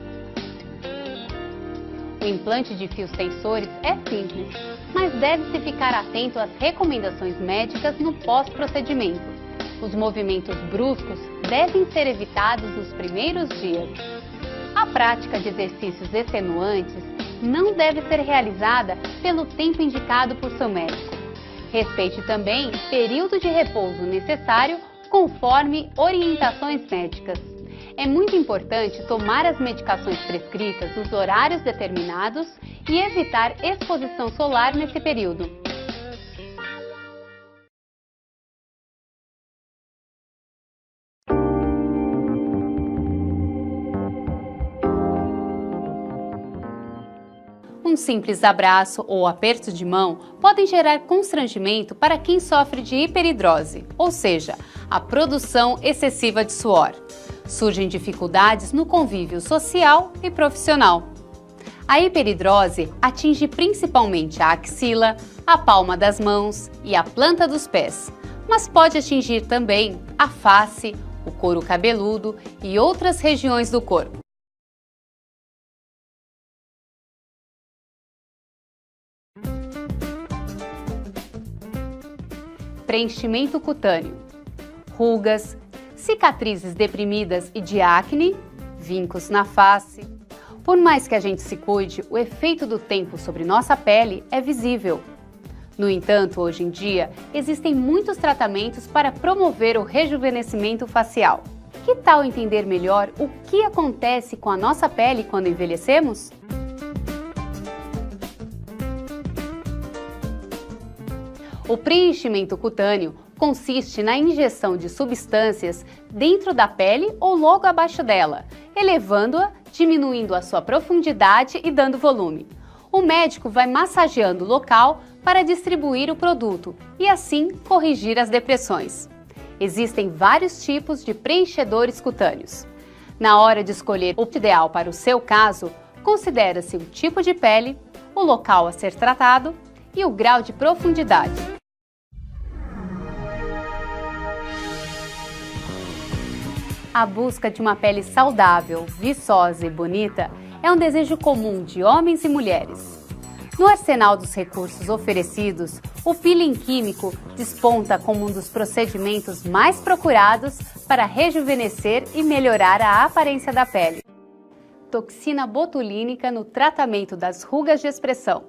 O implante de fios tensores é simples, mas deve-se ficar atento às recomendações médicas no pós-procedimento. Os movimentos bruscos devem ser evitados nos primeiros dias. A prática de exercícios extenuantes não deve ser realizada pelo tempo indicado por seu médico. Respeite também o período de repouso necessário conforme orientações médicas. É muito importante tomar as medicações prescritas nos horários determinados e evitar exposição solar nesse período. Um simples abraço ou aperto de mão podem gerar constrangimento para quem sofre de hiperidrose, ou seja, a produção excessiva de suor. Surgem dificuldades no convívio social e profissional. A hiperidrose atinge principalmente a axila, a palma das mãos e a planta dos pés, mas pode atingir também a face, o couro cabeludo e outras regiões do corpo. Preenchimento cutâneo, rugas, cicatrizes deprimidas e de acne, vincos na face. Por mais que a gente se cuide, o efeito do tempo sobre nossa pele é visível. No entanto, hoje em dia, existem muitos tratamentos para promover o rejuvenescimento facial. Que tal entender melhor o que acontece com a nossa pele quando envelhecemos? O preenchimento cutâneo consiste na injeção de substâncias dentro da pele ou logo abaixo dela, elevando-a, diminuindo a sua profundidade e dando volume. O médico vai massageando o local para distribuir o produto e assim corrigir as depressões. Existem vários tipos de preenchedores cutâneos. Na hora de escolher o ideal para o seu caso, considera-se o tipo de pele, o local a ser tratado e o grau de profundidade. A busca de uma pele saudável, viçosa e bonita é um desejo comum de homens e mulheres. No arsenal dos recursos oferecidos, o peeling químico desponta como um dos procedimentos mais procurados para rejuvenescer e melhorar a aparência da pele. Toxina botulínica no tratamento das rugas de expressão.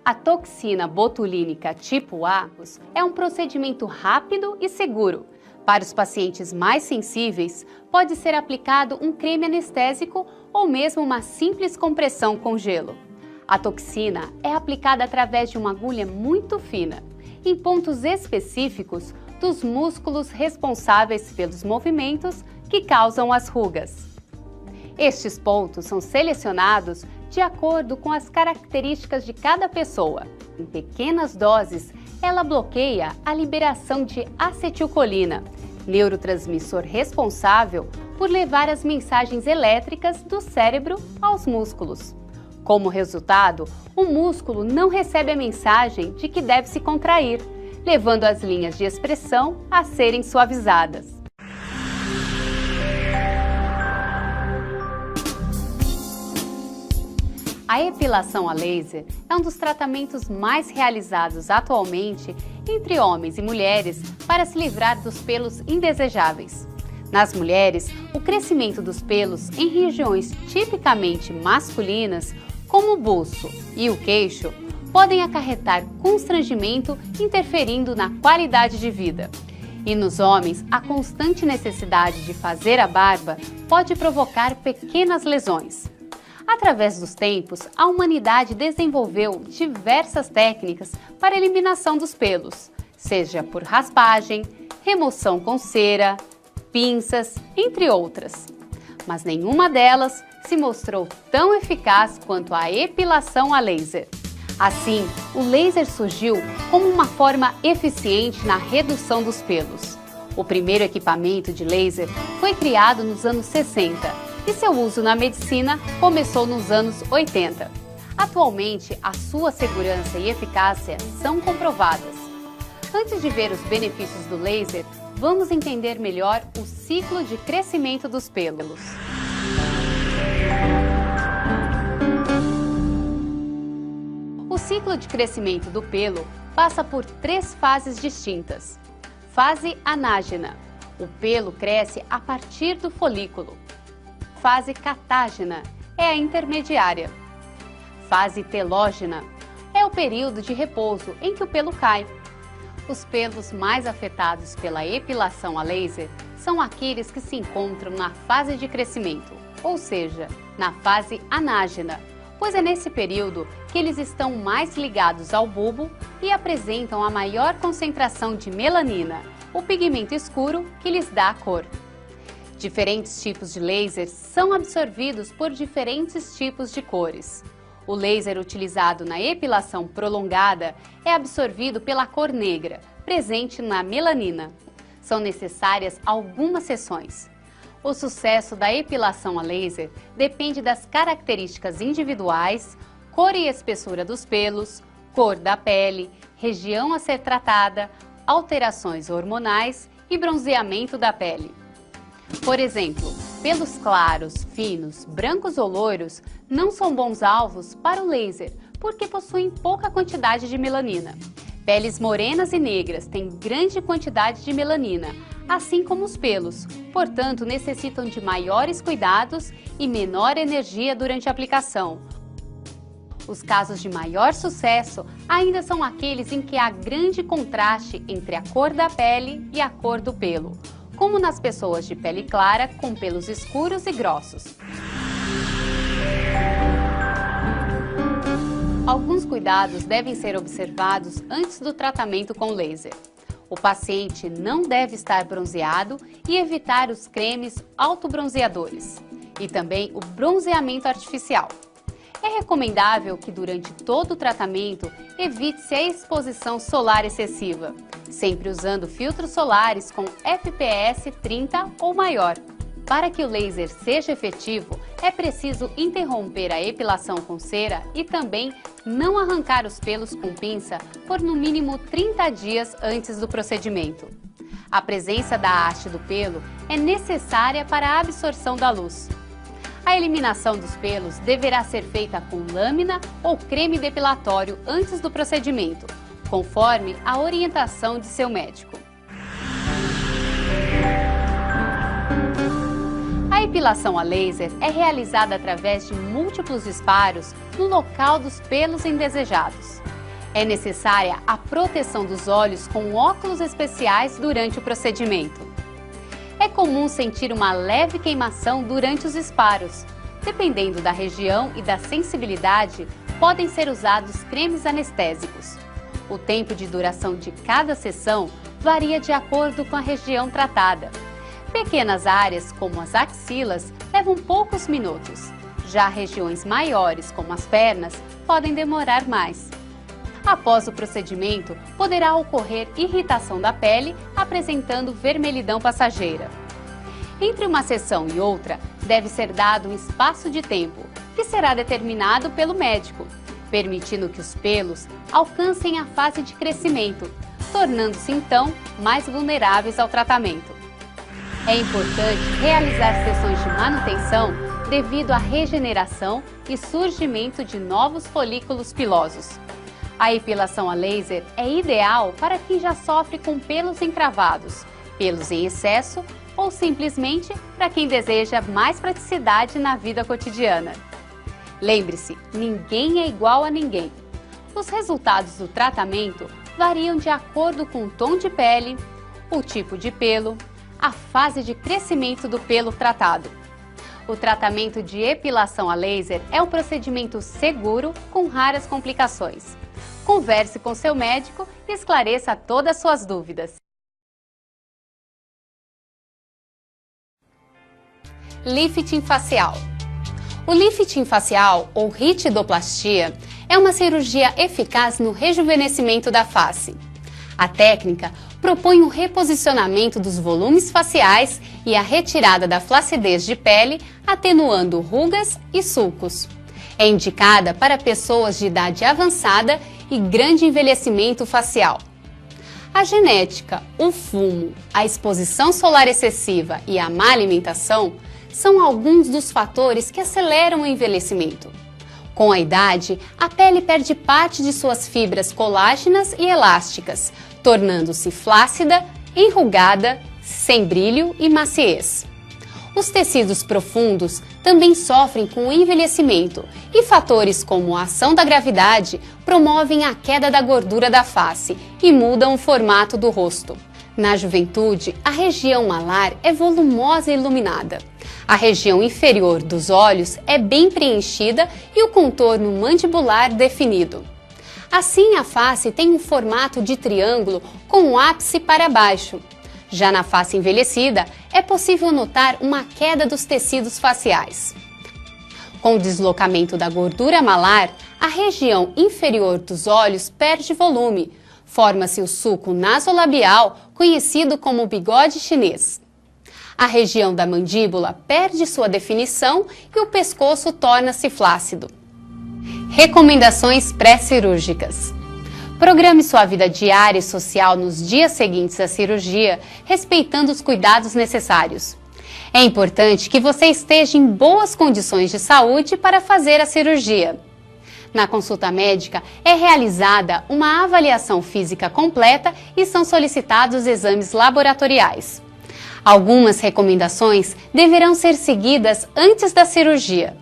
A toxina botulínica tipo A é um procedimento rápido e seguro. Para os pacientes mais sensíveis, pode ser aplicado um creme anestésico ou mesmo uma simples compressão com gelo. A toxina é aplicada através de uma agulha muito fina, em pontos específicos dos músculos responsáveis pelos movimentos que causam as rugas. Estes pontos são selecionados de acordo com as características de cada pessoa. Em pequenas doses, ela bloqueia a liberação de acetilcolina, neurotransmissor responsável por levar as mensagens elétricas do cérebro aos músculos. Como resultado, o músculo não recebe a mensagem de que deve se contrair, levando as linhas de expressão a serem suavizadas. A epilação a laser é um dos tratamentos mais realizados atualmente entre homens e mulheres para se livrar dos pelos indesejáveis. Nas mulheres, o crescimento dos pelos em regiões tipicamente masculinas, como o buço e o queixo, podem acarretar constrangimento, interferindo na qualidade de vida. E nos homens, a constante necessidade de fazer a barba pode provocar pequenas lesões. Através dos tempos, a humanidade desenvolveu diversas técnicas para a eliminação dos pelos, seja por raspagem, remoção com cera, pinças, entre outras. Mas nenhuma delas se mostrou tão eficaz quanto a epilação a laser. Assim, o laser surgiu como uma forma eficiente na redução dos pelos. O primeiro equipamento de laser foi criado nos anos 60. E seu uso na medicina começou nos anos 80. Atualmente, a sua segurança e eficácia são comprovadas. Antes de ver os benefícios do laser, vamos entender melhor o ciclo de crescimento dos pelos. O ciclo de crescimento do pelo passa por 3 fases distintas. Fase anágena. O pelo cresce a partir do folículo. Fase catágena é a intermediária. Fase telógena é o período de repouso em que o pelo cai. Os pelos mais afetados pela epilação a laser são aqueles que se encontram na fase de crescimento, ou seja, na fase anágena, pois é nesse período que eles estão mais ligados ao bulbo e apresentam a maior concentração de melanina, o pigmento escuro que lhes dá a cor. Diferentes tipos de laser são absorvidos por diferentes tipos de cores. O laser utilizado na epilação prolongada é absorvido pela cor negra, presente na melanina. São necessárias algumas sessões. O sucesso da epilação a laser depende das características individuais, cor e espessura dos pelos, cor da pele, região a ser tratada, alterações hormonais e bronzeamento da pele. Por exemplo, pelos claros, finos, brancos ou loiros não são bons alvos para o laser, porque possuem pouca quantidade de melanina. Peles morenas e negras têm grande quantidade de melanina, assim como os pelos, portanto necessitam de maiores cuidados e menor energia durante a aplicação. Os casos de maior sucesso ainda são aqueles em que há grande contraste entre a cor da pele e a cor do pelo, como nas pessoas de pele clara com pelos escuros e grossos. Alguns cuidados devem ser observados antes do tratamento com laser. O paciente não deve estar bronzeado e evitar os cremes autobronzeadores e também o bronzeamento artificial. É recomendável que durante todo o tratamento evite-se a exposição solar excessiva, sempre usando filtros solares com FPS 30 ou maior. Para que o laser seja efetivo, é preciso interromper a epilação com cera e também não arrancar os pelos com pinça por no mínimo 30 dias antes do procedimento. A presença da haste do pelo é necessária para a absorção da luz. A eliminação dos pelos deverá ser feita com lâmina ou creme depilatório antes do procedimento, conforme a orientação de seu médico. A epilação a laser é realizada através de múltiplos disparos no local dos pelos indesejados. É necessária a proteção dos olhos com óculos especiais durante o procedimento. É comum sentir uma leve queimação durante os disparos. Dependendo da região e da sensibilidade, podem ser usados cremes anestésicos. O tempo de duração de cada sessão varia de acordo com a região tratada. Pequenas áreas, como as axilas, levam poucos minutos. Já regiões maiores, como as pernas, podem demorar mais. Após o procedimento, poderá ocorrer irritação da pele, apresentando vermelhidão passageira. Entre uma sessão e outra, deve ser dado um espaço de tempo, que será determinado pelo médico, permitindo que os pelos alcancem a fase de crescimento, tornando-se então mais vulneráveis ao tratamento. É importante realizar sessões de manutenção devido à regeneração e surgimento de novos folículos pilosos. A epilação a laser é ideal para quem já sofre com pelos encravados, pelos em excesso ou simplesmente para quem deseja mais praticidade na vida cotidiana. Lembre-se, ninguém é igual a ninguém. Os resultados do tratamento variam de acordo com o tom de pele, o tipo de pelo, a fase de crescimento do pelo tratado. O tratamento de epilação a laser é um procedimento seguro com raras complicações. Converse com seu médico e esclareça todas as suas dúvidas. Lifting facial. O lifting facial, ou ritidoplastia, é uma cirurgia eficaz no rejuvenescimento da face. A técnica propõe um reposicionamento dos volumes faciais e a retirada da flacidez de pele, atenuando rugas e sulcos. É indicada para pessoas de idade avançada e grande envelhecimento facial. A genética, o fumo, a exposição solar excessiva e a má alimentação são alguns dos fatores que aceleram o envelhecimento. Com a idade, a pele perde parte de suas fibras colágenas e elásticas, tornando-se flácida, enrugada, sem brilho e maciez. Os tecidos profundos também sofrem com o envelhecimento e fatores como a ação da gravidade promovem a queda da gordura da face e mudam o formato do rosto. Na juventude, a região malar é volumosa e iluminada. A região inferior dos olhos é bem preenchida e o contorno mandibular definido. Assim, a face tem um formato de triângulo com o ápice para baixo. Já na face envelhecida, é possível notar uma queda dos tecidos faciais. Com o deslocamento da gordura malar, a região inferior dos olhos perde volume. Forma-se o sulco nasolabial, conhecido como bigode chinês. A região da mandíbula perde sua definição e o pescoço torna-se flácido. Recomendações pré-cirúrgicas. Programe sua vida diária e social nos dias seguintes à cirurgia, respeitando os cuidados necessários. É importante que você esteja em boas condições de saúde para fazer a cirurgia. Na consulta médica, é realizada uma avaliação física completa e são solicitados exames laboratoriais. Algumas recomendações deverão ser seguidas antes da cirurgia.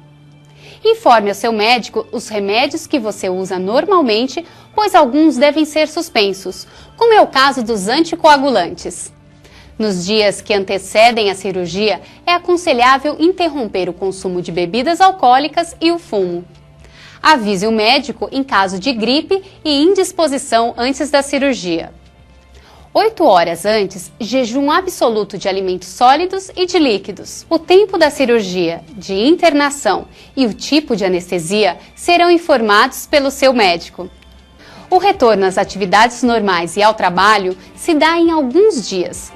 Informe ao seu médico os remédios que você usa normalmente, pois alguns devem ser suspensos, como é o caso dos anticoagulantes. Nos dias que antecedem a cirurgia, é aconselhável interromper o consumo de bebidas alcoólicas e o fumo. Avise o médico em caso de gripe e indisposição antes da cirurgia. 8 horas antes, jejum absoluto de alimentos sólidos e de líquidos. O tempo da cirurgia, de internação e o tipo de anestesia serão informados pelo seu médico. O retorno às atividades normais e ao trabalho se dá em alguns dias.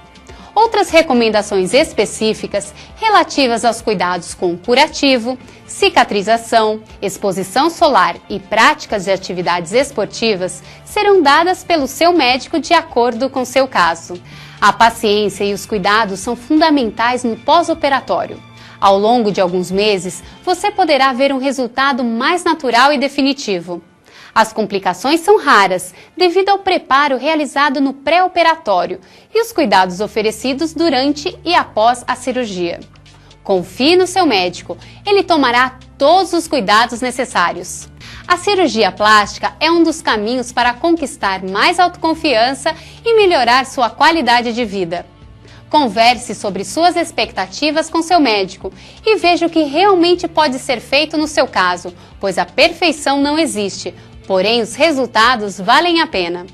Outras recomendações específicas relativas aos cuidados com curativo, cicatrização, exposição solar e práticas de atividades esportivas serão dadas pelo seu médico de acordo com seu caso. A paciência e os cuidados são fundamentais no pós-operatório. Ao longo de alguns meses, você poderá ver um resultado mais natural e definitivo. As complicações são raras, devido ao preparo realizado no pré-operatório e os cuidados oferecidos durante e após a cirurgia. Confie no seu médico, ele tomará todos os cuidados necessários. A cirurgia plástica é um dos caminhos para conquistar mais autoconfiança e melhorar sua qualidade de vida. Converse sobre suas expectativas com seu médico e veja o que realmente pode ser feito no seu caso, pois a perfeição não existe, porém os resultados valem a pena.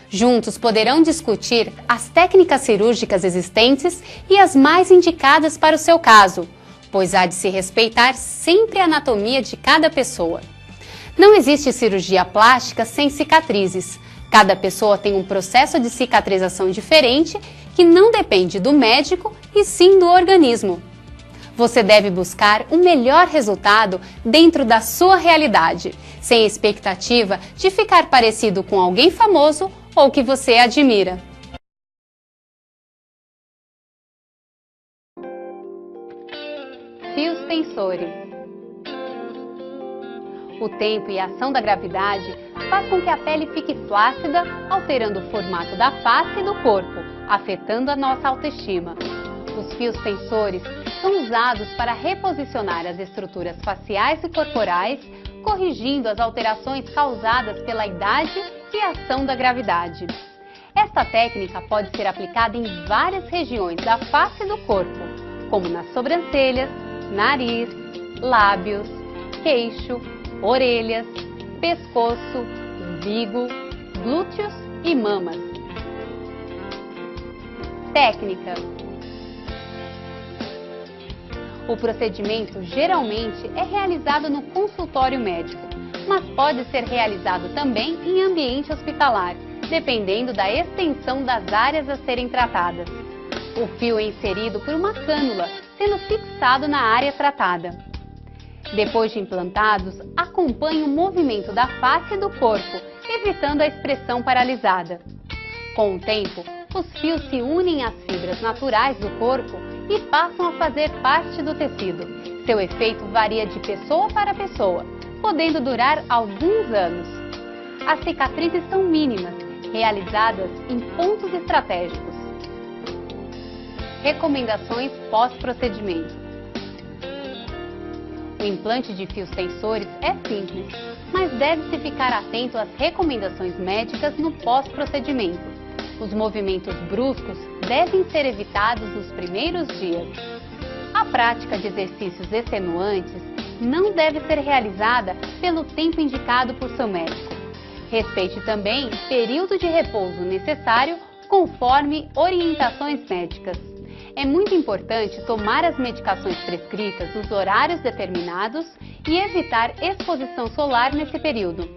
Juntos poderão discutir as técnicas cirúrgicas existentes e as mais indicadas para o seu caso, pois há de se respeitar sempre a anatomia de cada pessoa. Não existe cirurgia plástica sem cicatrizes. Cada pessoa tem um processo de cicatrização diferente que não depende do médico e sim do organismo. Você deve buscar o melhor resultado dentro da sua realidade, sem expectativa de ficar parecido com alguém famoso ou que você admira. Fios tensores. O tempo e a ação da gravidade faz com que a pele fique flácida, alterando o formato da face e do corpo, afetando a nossa autoestima. Os fios tensores são usados para reposicionar as estruturas faciais e corporais, corrigindo as alterações causadas pela idade e a ação da gravidade. Esta técnica pode ser aplicada em várias regiões da face e do corpo, como nas sobrancelhas, nariz, lábios, queixo, orelhas, pescoço, umbigo, glúteos e mamas. Técnica. O procedimento geralmente é realizado no consultório médico, mas pode ser realizado também em ambiente hospitalar, dependendo da extensão das áreas a serem tratadas. O fio é inserido por uma cânula, sendo fixado na área tratada. Depois de implantados, acompanhe o movimento da face e do corpo, evitando a expressão paralisada. Com o tempo, os fios se unem às fibras naturais do corpo e passam a fazer parte do tecido. Seu efeito varia de pessoa para pessoa, podendo durar alguns anos. As cicatrizes são mínimas, realizadas em pontos estratégicos. Recomendações pós-procedimento. O implante de fios tensores é simples, mas deve-se ficar atento às recomendações médicas no pós-procedimento. Os movimentos bruscos devem ser evitados nos primeiros dias. A prática de exercícios extenuantes não deve ser realizada pelo tempo indicado por seu médico. Respeite também o período de repouso necessário conforme orientações médicas. É muito importante tomar as medicações prescritas nos horários determinados e evitar exposição solar nesse período.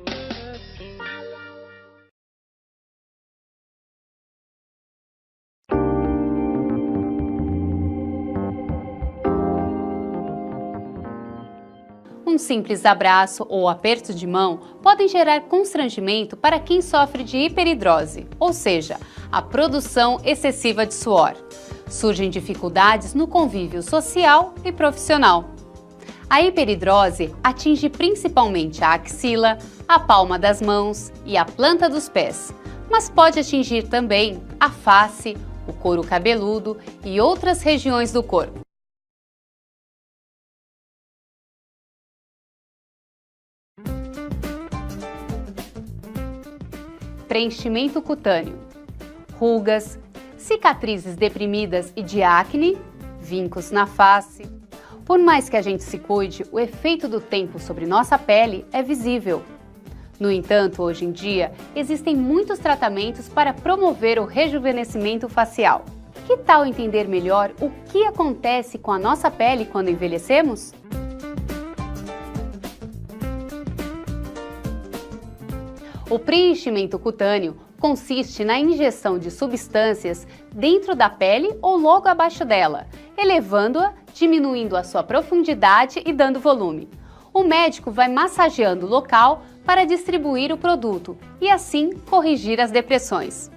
Um simples abraço ou aperto de mão podem gerar constrangimento para quem sofre de hiperidrose, ou seja, a produção excessiva de suor. Surgem dificuldades no convívio social e profissional. A hiperidrose atinge principalmente a axila, a palma das mãos e a planta dos pés, mas pode atingir também a face, o couro cabeludo e outras regiões do corpo. Preenchimento cutâneo, rugas, cicatrizes deprimidas e de acne, vincos na face. Por mais que a gente se cuide, o efeito do tempo sobre nossa pele é visível. No entanto, hoje em dia, existem muitos tratamentos para promover o rejuvenescimento facial. Que tal entender melhor o que acontece com a nossa pele quando envelhecemos? O preenchimento cutâneo consiste na injeção de substâncias dentro da pele ou logo abaixo dela, elevando-a, diminuindo a sua profundidade e dando volume. O médico vai massageando o local para distribuir o produto e assim corrigir as depressões.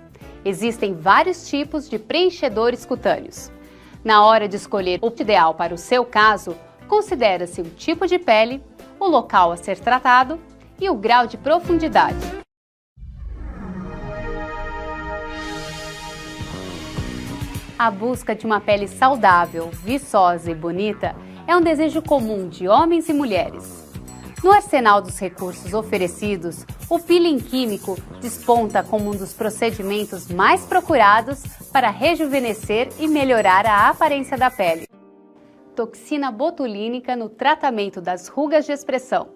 Existem vários tipos de preenchedores cutâneos. Na hora de escolher o ideal para o seu caso, considera-se o tipo de pele, o local a ser tratado e o grau de profundidade. A busca de uma pele saudável, viçosa e bonita é um desejo comum de homens e mulheres. No arsenal dos recursos oferecidos, o peeling químico desponta como um dos procedimentos mais procurados para rejuvenescer e melhorar a aparência da pele. Toxina botulínica no tratamento das rugas de expressão.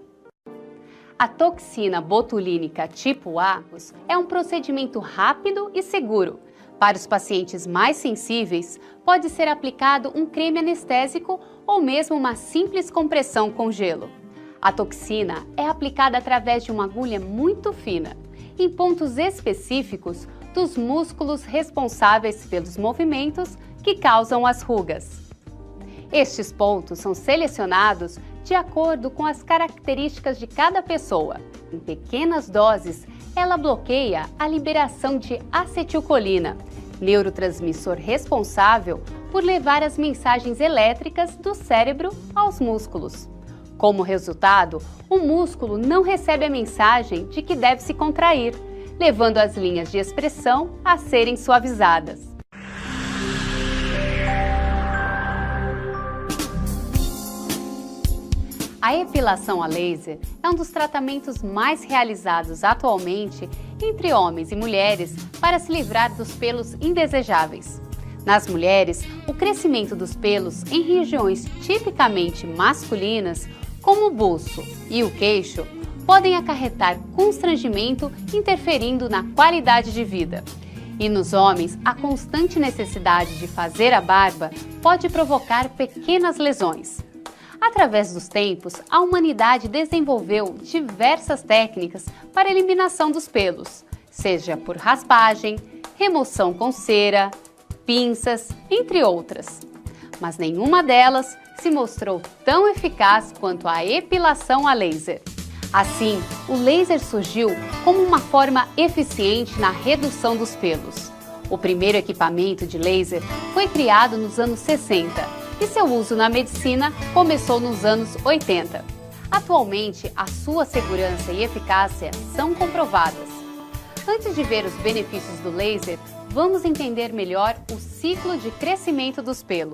A toxina botulínica tipo A é um procedimento rápido e seguro. Para os pacientes mais sensíveis, pode ser aplicado um creme anestésico ou mesmo uma simples compressão com gelo. A toxina é aplicada através de uma agulha muito fina, em pontos específicos dos músculos responsáveis pelos movimentos que causam as rugas. Estes pontos são selecionados de acordo com as características de cada pessoa. Em pequenas doses, ela bloqueia a liberação de acetilcolina, neurotransmissor responsável por levar as mensagens elétricas do cérebro aos músculos. Como resultado, o músculo não recebe a mensagem de que deve se contrair, levando as linhas de expressão a serem suavizadas. A epilação a laser é um dos tratamentos mais realizados atualmente entre homens e mulheres para se livrar dos pelos indesejáveis. Nas mulheres, o crescimento dos pelos em regiões tipicamente masculinas, como o buço e o queixo, podem acarretar constrangimento, interferindo na qualidade de vida. E nos homens, a constante necessidade de fazer a barba pode provocar pequenas lesões. Através dos tempos, a humanidade desenvolveu diversas técnicas para a eliminação dos pelos, seja por raspagem, remoção com cera, pinças, entre outras. Mas nenhuma delas se mostrou tão eficaz quanto a epilação a laser. Assim, o laser surgiu como uma forma eficiente na redução dos pelos. O primeiro equipamento de laser foi criado nos anos 60 e seu uso na medicina começou nos anos 80. Atualmente, a sua segurança e eficácia são comprovadas. Antes de ver os benefícios do laser, vamos entender melhor o ciclo de crescimento dos pelos.